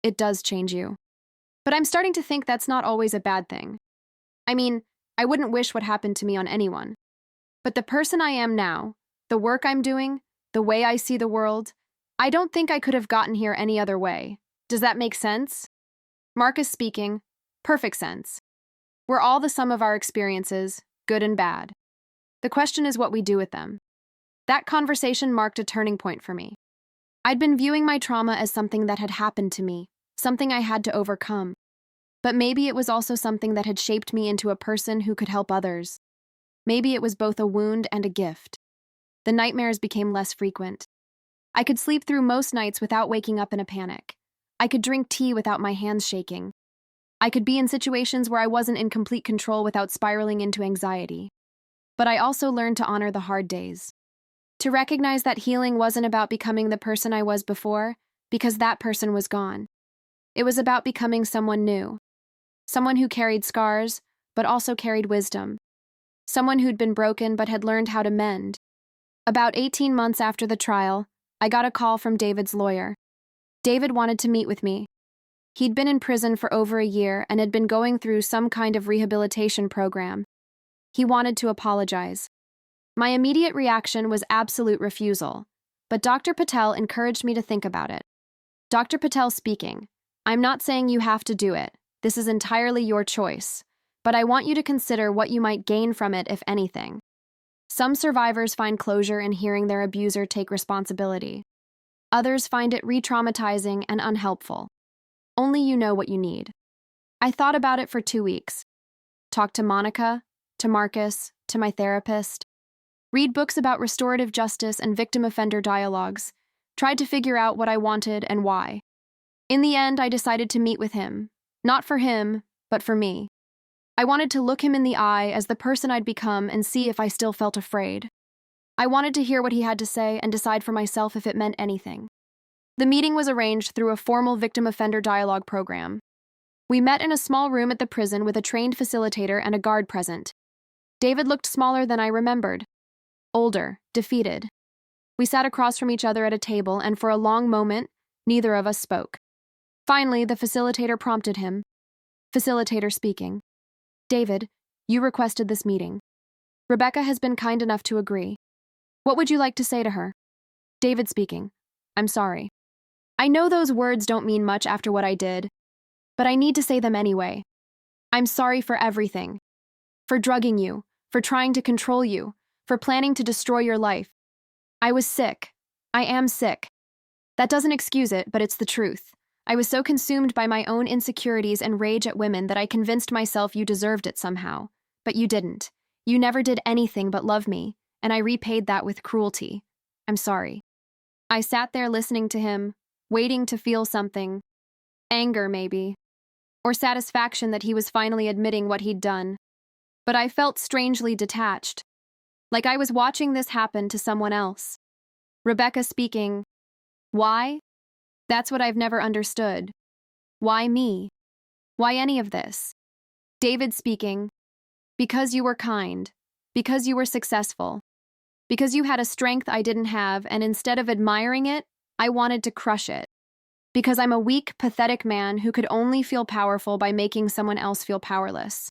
It does change you. But I'm starting to think that's not always a bad thing. I mean, I wouldn't wish what happened to me on anyone. But the person I am now, the work I'm doing, the way I see the world, I don't think I could have gotten here any other way. Does that make sense? Marcus speaking. Perfect sense. We're all the sum of our experiences, good and bad. The question is what we do with them. That conversation marked a turning point for me. I'd been viewing my trauma as something that had happened to me, something I had to overcome. But maybe it was also something that had shaped me into a person who could help others. Maybe it was both a wound and a gift. The nightmares became less frequent. I could sleep through most nights without waking up in a panic. I could drink tea without my hands shaking. I could be in situations where I wasn't in complete control without spiraling into anxiety. But I also learned to honor the hard days. To recognize that healing wasn't about becoming the person I was before, because that person was gone. It was about becoming someone new. Someone who carried scars, but also carried wisdom. Someone who'd been broken but had learned how to mend. About 18 months after the trial, I got a call from David's lawyer. David wanted to meet with me. He'd been in prison for over a year and had been going through some kind of rehabilitation program. He wanted to apologize. My immediate reaction was absolute refusal, but Dr. Patel encouraged me to think about it. Dr. Patel speaking. I'm not saying you have to do it. This is entirely your choice. But I want you to consider what you might gain from it, if anything. Some survivors find closure in hearing their abuser take responsibility. Others find it re-traumatizing and unhelpful. Only you know what you need. I thought about it for 2 weeks. Talked to Monica, to Marcus, to my therapist. Read books about restorative justice and victim-offender dialogues. Tried to figure out what I wanted and why. In the end, I decided to meet with him. Not for him, but for me. I wanted to look him in the eye as the person I'd become and see if I still felt afraid. I wanted to hear what he had to say and decide for myself if it meant anything. The meeting was arranged through a formal victim-offender dialogue program. We met in a small room at the prison with a trained facilitator and a guard present. David looked smaller than I remembered. Older, defeated. We sat across from each other at a table, and for a long moment, neither of us spoke. Finally, the facilitator prompted him. Facilitator speaking. David, you requested this meeting. Rebecca has been kind enough to agree. What would you like to say to her? David speaking. I'm sorry. I know those words don't mean much after what I did, but I need to say them anyway. I'm sorry for everything. For drugging you, for trying to control you, for planning to destroy your life. I was sick. I am sick. That doesn't excuse it, but it's the truth. I was so consumed by my own insecurities and rage at women that I convinced myself you deserved it somehow. But you didn't. You never did anything but love me, and I repaid that with cruelty. I'm sorry. I sat there listening to him, waiting to feel something. Anger, maybe. Or satisfaction that he was finally admitting what he'd done. But I felt strangely detached. Like I was watching this happen to someone else. Rebecca speaking. Why? That's what I've never understood. Why me? Why any of this? David speaking. Because you were kind. Because you were successful. Because you had a strength I didn't have, and instead of admiring it, I wanted to crush it. Because I'm a weak, pathetic man who could only feel powerful by making someone else feel powerless.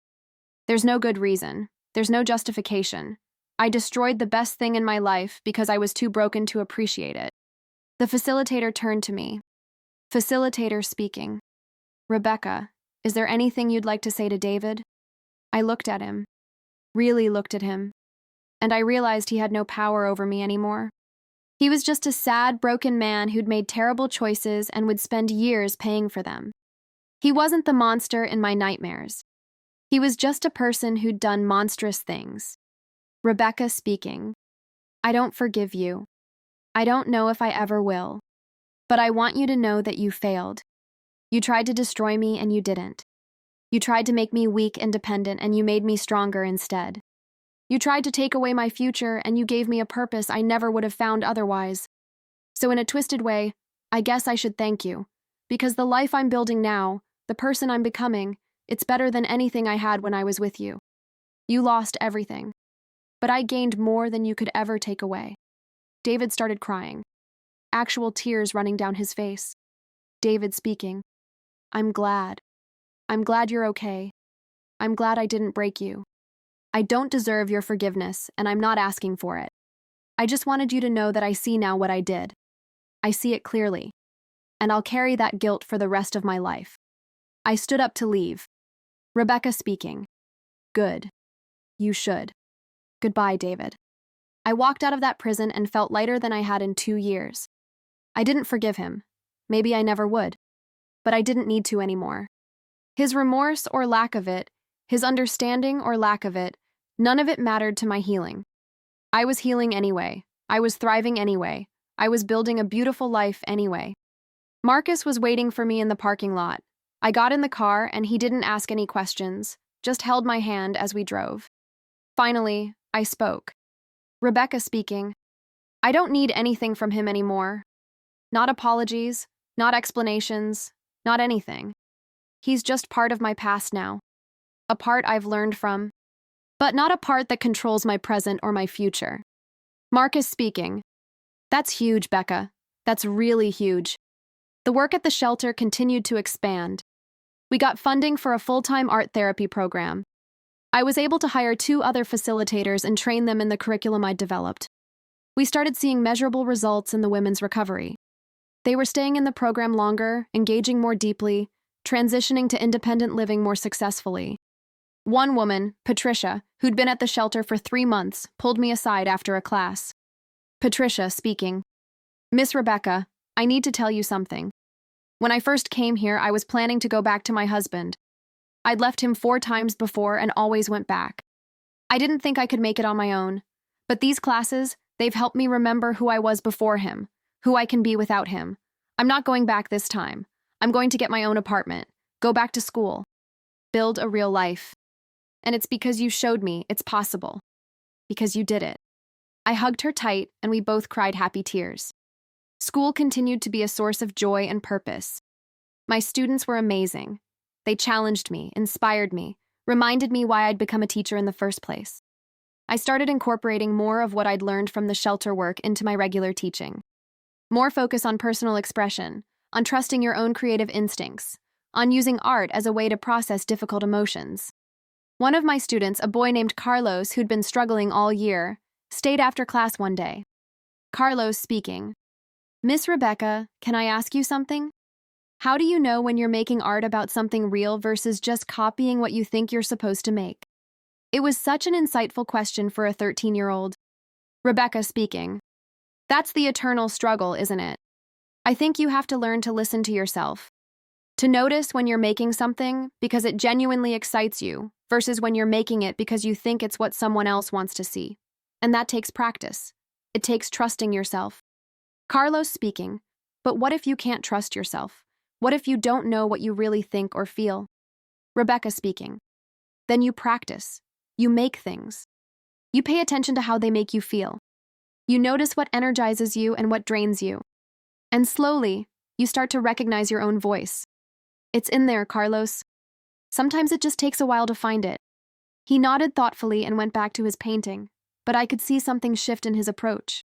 There's no good reason. There's no justification. I destroyed the best thing in my life because I was too broken to appreciate it. The facilitator turned to me. Facilitator speaking. Rebecca, is there anything you'd like to say to David? I looked at him. Really looked at him. And I realized he had no power over me anymore. He was just a sad, broken man who'd made terrible choices and would spend years paying for them. He wasn't the monster in my nightmares. He was just a person who'd done monstrous things. Rebecca speaking. I don't forgive you. I don't know if I ever will. But I want you to know that you failed. You tried to destroy me and you didn't. You tried to make me weak and dependent and you made me stronger instead. You tried to take away my future and you gave me a purpose I never would have found otherwise. So in a twisted way, I guess I should thank you. Because the life I'm building now, the person I'm becoming, it's better than anything I had when I was with you. You lost everything. But I gained more than you could ever take away. David started crying, actual tears running down his face. David speaking. I'm glad. I'm glad you're okay. I'm glad I didn't break you. I don't deserve your forgiveness, and I'm not asking for it. I just wanted you to know that I see now what I did. I see it clearly, and I'll carry that guilt for the rest of my life. I stood up to leave. Rebecca speaking. Good. You should. Goodbye, David. I walked out of that prison and felt lighter than I had in 2 years. I didn't forgive him. Maybe I never would. But I didn't need to anymore. His remorse or lack of it, his understanding or lack of it, none of it mattered to my healing. I was healing anyway. I was thriving anyway. I was building a beautiful life anyway. Marcus was waiting for me in the parking lot. I got in the car and he didn't ask any questions, just held my hand as we drove. Finally, I spoke. Rebecca speaking. I don't need anything from him anymore. Not apologies, not explanations, not anything. He's just part of my past now. A part I've learned from, but not a part that controls my present or my future. Marcus speaking. That's huge, Becca. That's really huge. The work at the shelter continued to expand. We got funding for a full-time art therapy program. I was able to hire 2 other facilitators and train them in the curriculum I'd developed. We started seeing measurable results in the women's recovery. They were staying in the program longer, engaging more deeply, transitioning to independent living more successfully. One woman, Patricia, who'd been at the shelter for 3 months, pulled me aside after a class. Patricia speaking. Miss Rebecca, I need to tell you something. When I first came here, I was planning to go back to my husband. I'd left him 4 times before and always went back. I didn't think I could make it on my own. But these classes, they've helped me remember who I was before him, who I can be without him. I'm not going back this time. I'm going to get my own apartment, go back to school, build a real life. And it's because you showed me it's possible. Because you did it. I hugged her tight and we both cried happy tears. School continued to be a source of joy and purpose. My students were amazing. They challenged me, inspired me, reminded me why I'd become a teacher in the first place. I started incorporating more of what I'd learned from the shelter work into my regular teaching. More focus on personal expression, on trusting your own creative instincts, on using art as a way to process difficult emotions. One of my students, a boy named Carlos who'd been struggling all year, stayed after class one day. Carlos speaking. Miss Rebecca, can I ask you something? How do you know when you're making art about something real versus just copying what you think you're supposed to make? It was such an insightful question for a 13-year-old. Rebecca speaking. That's the eternal struggle, isn't it? I think you have to learn to listen to yourself. To notice when you're making something because it genuinely excites you versus when you're making it because you think it's what someone else wants to see. And that takes practice. It takes trusting yourself. Carlos speaking. But what if you can't trust yourself? What if you don't know what you really think or feel? Rebecca speaking. Then you practice. You make things. You pay attention to how they make you feel. You notice what energizes you and what drains you. And slowly, you start to recognize your own voice. It's in there, Carlos. Sometimes it just takes a while to find it. He nodded thoughtfully and went back to his painting, but I could see something shift in his approach.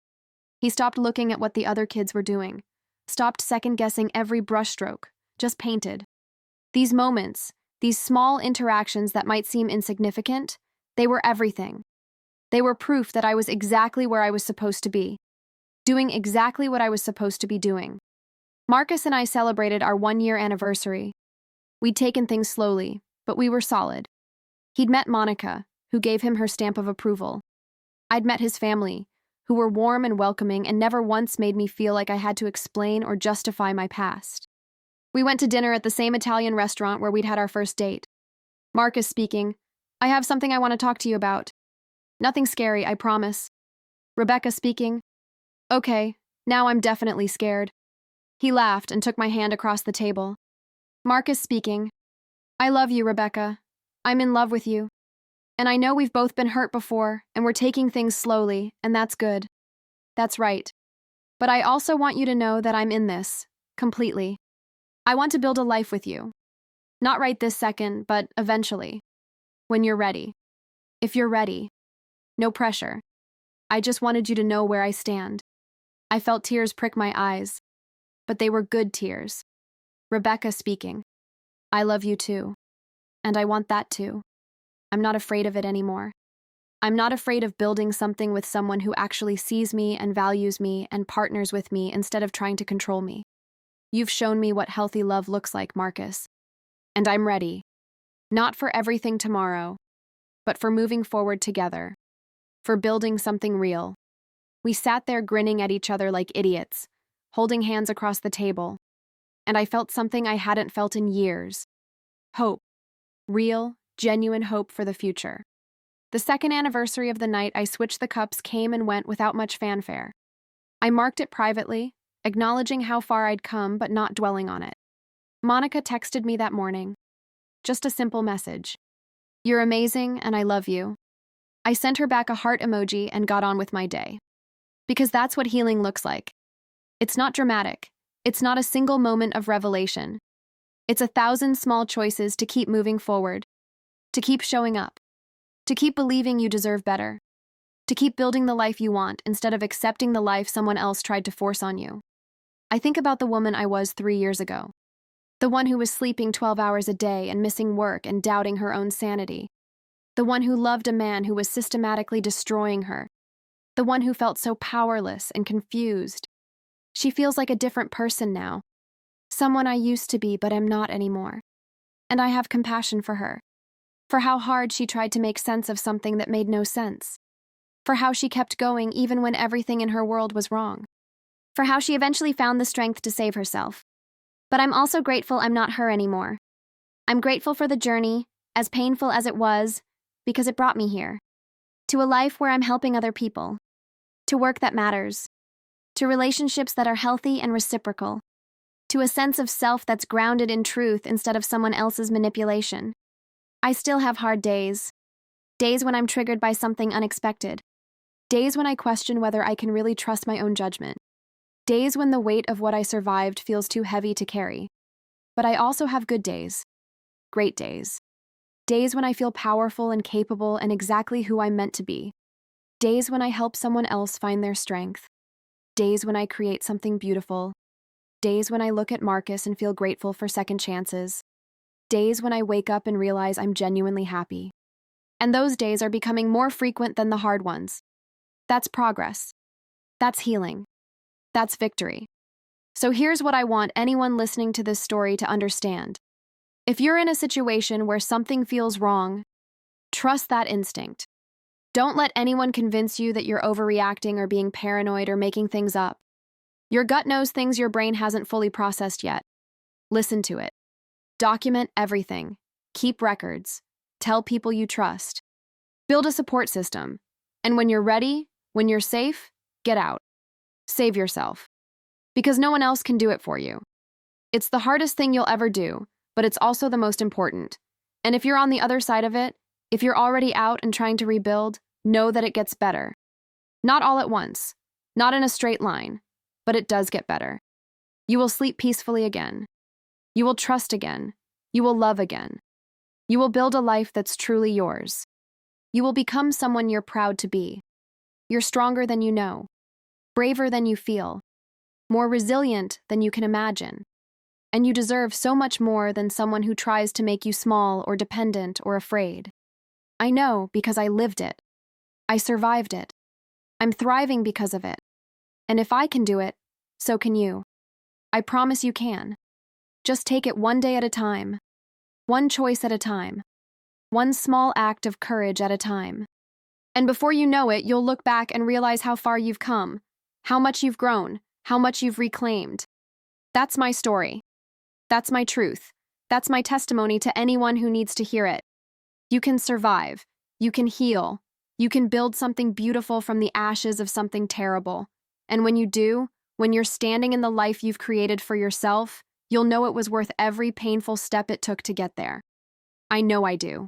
He stopped looking at what the other kids were doing, stopped second-guessing every brushstroke, just painted. These moments, these small interactions that might seem insignificant, they were everything. They were proof that I was exactly where I was supposed to be, doing exactly what I was supposed to be doing. Marcus and I celebrated our 1-year anniversary. We'd taken things slowly, but we were solid. He'd met Monica, who gave him her stamp of approval. I'd met his family, who were warm and welcoming and never once made me feel like I had to explain or justify my past. We went to dinner at the same Italian restaurant where we'd had our first date. Marcus speaking. I have something I want to talk to you about. Nothing scary, I promise. Rebecca speaking. Okay, now I'm definitely scared. He laughed and took my hand across the table. Marcus speaking. I love you, Rebecca. I'm in love with you. And I know we've both been hurt before, and we're taking things slowly, and that's good. That's right. But I also want you to know that I'm in this, completely. I want to build a life with you. Not right this second, but eventually. When you're ready. If you're ready. No pressure. I just wanted you to know where I stand. I felt tears prick my eyes, but they were good tears. Rebecca speaking. I love you too. And I want that too. I'm not afraid of it anymore. I'm not afraid of building something with someone who actually sees me and values me and partners with me instead of trying to control me. You've shown me what healthy love looks like, Marcus. And I'm ready. Not for everything tomorrow, but for moving forward together. For building something real. We sat there grinning at each other like idiots, holding hands across the table. And I felt something I hadn't felt in years. Hope. Real, genuine hope for the future. The second anniversary of the night I switched the cups came and went without much fanfare. I marked it privately, acknowledging how far I'd come but not dwelling on it. Monica texted me that morning. Just a simple message. You're amazing and I love you. I sent her back a heart emoji and got on with my day. Because that's what healing looks like. It's not dramatic. It's not a single moment of revelation. It's 1,000 small choices to keep moving forward, to keep showing up, to keep believing you deserve better, to keep building the life you want instead of accepting the life someone else tried to force on you. I think about the woman I was 3 years ago, the one who was sleeping 12 hours a day and missing work and doubting her own sanity, the one who loved a man who was systematically destroying her, the one who felt so powerless and confused. She feels like a different person now, someone I used to be but am not anymore. And I have compassion for her. For how hard she tried to make sense of something that made no sense. For how she kept going even when everything in her world was wrong. For how she eventually found the strength to save herself. But I'm also grateful I'm not her anymore. I'm grateful for the journey, as painful as it was, because it brought me here. To a life where I'm helping other people. To work that matters. To relationships that are healthy and reciprocal. To a sense of self that's grounded in truth instead of someone else's manipulation. I still have hard days. Days when I'm triggered by something unexpected. Days when I question whether I can really trust my own judgment. Days when the weight of what I survived feels too heavy to carry. But I also have good days. Great days. Days when I feel powerful and capable and exactly who I'm meant to be. Days when I help someone else find their strength. Days when I create something beautiful. Days when I look at Marcus and feel grateful for second chances. Days when I wake up and realize I'm genuinely happy. And those days are becoming more frequent than the hard ones. That's progress. That's healing. That's victory. So here's what I want anyone listening to this story to understand. If you're in a situation where something feels wrong, trust that instinct. Don't let anyone convince you that you're overreacting or being paranoid or making things up. Your gut knows things your brain hasn't fully processed yet. Listen to it. Document everything. Keep records. Tell people you trust. Build a support system. And when you're ready, when you're safe, get out. Save yourself. Because no one else can do it for you. It's the hardest thing you'll ever do, but it's also the most important. And if you're on the other side of it, if you're already out and trying to rebuild, know that it gets better. Not all at once, not in a straight line, but it does get better. You will sleep peacefully again. You will trust again. You will love again. You will build a life that's truly yours. You will become someone you're proud to be. You're stronger than you know, braver than you feel, more resilient than you can imagine. And you deserve so much more than someone who tries to make you small or dependent or afraid. I know because I lived it. I survived it. I'm thriving because of it. And if I can do it, so can you. I promise you can. Just take it one day at a time. One choice at a time. One small act of courage at a time. And before you know it, you'll look back and realize how far you've come, how much you've grown, how much you've reclaimed. That's my story. That's my truth. That's my testimony to anyone who needs to hear it. You can survive. You can heal. You can build something beautiful from the ashes of something terrible. And when you do, when you're standing in the life you've created for yourself, you'll know it was worth every painful step it took to get there. I know I do.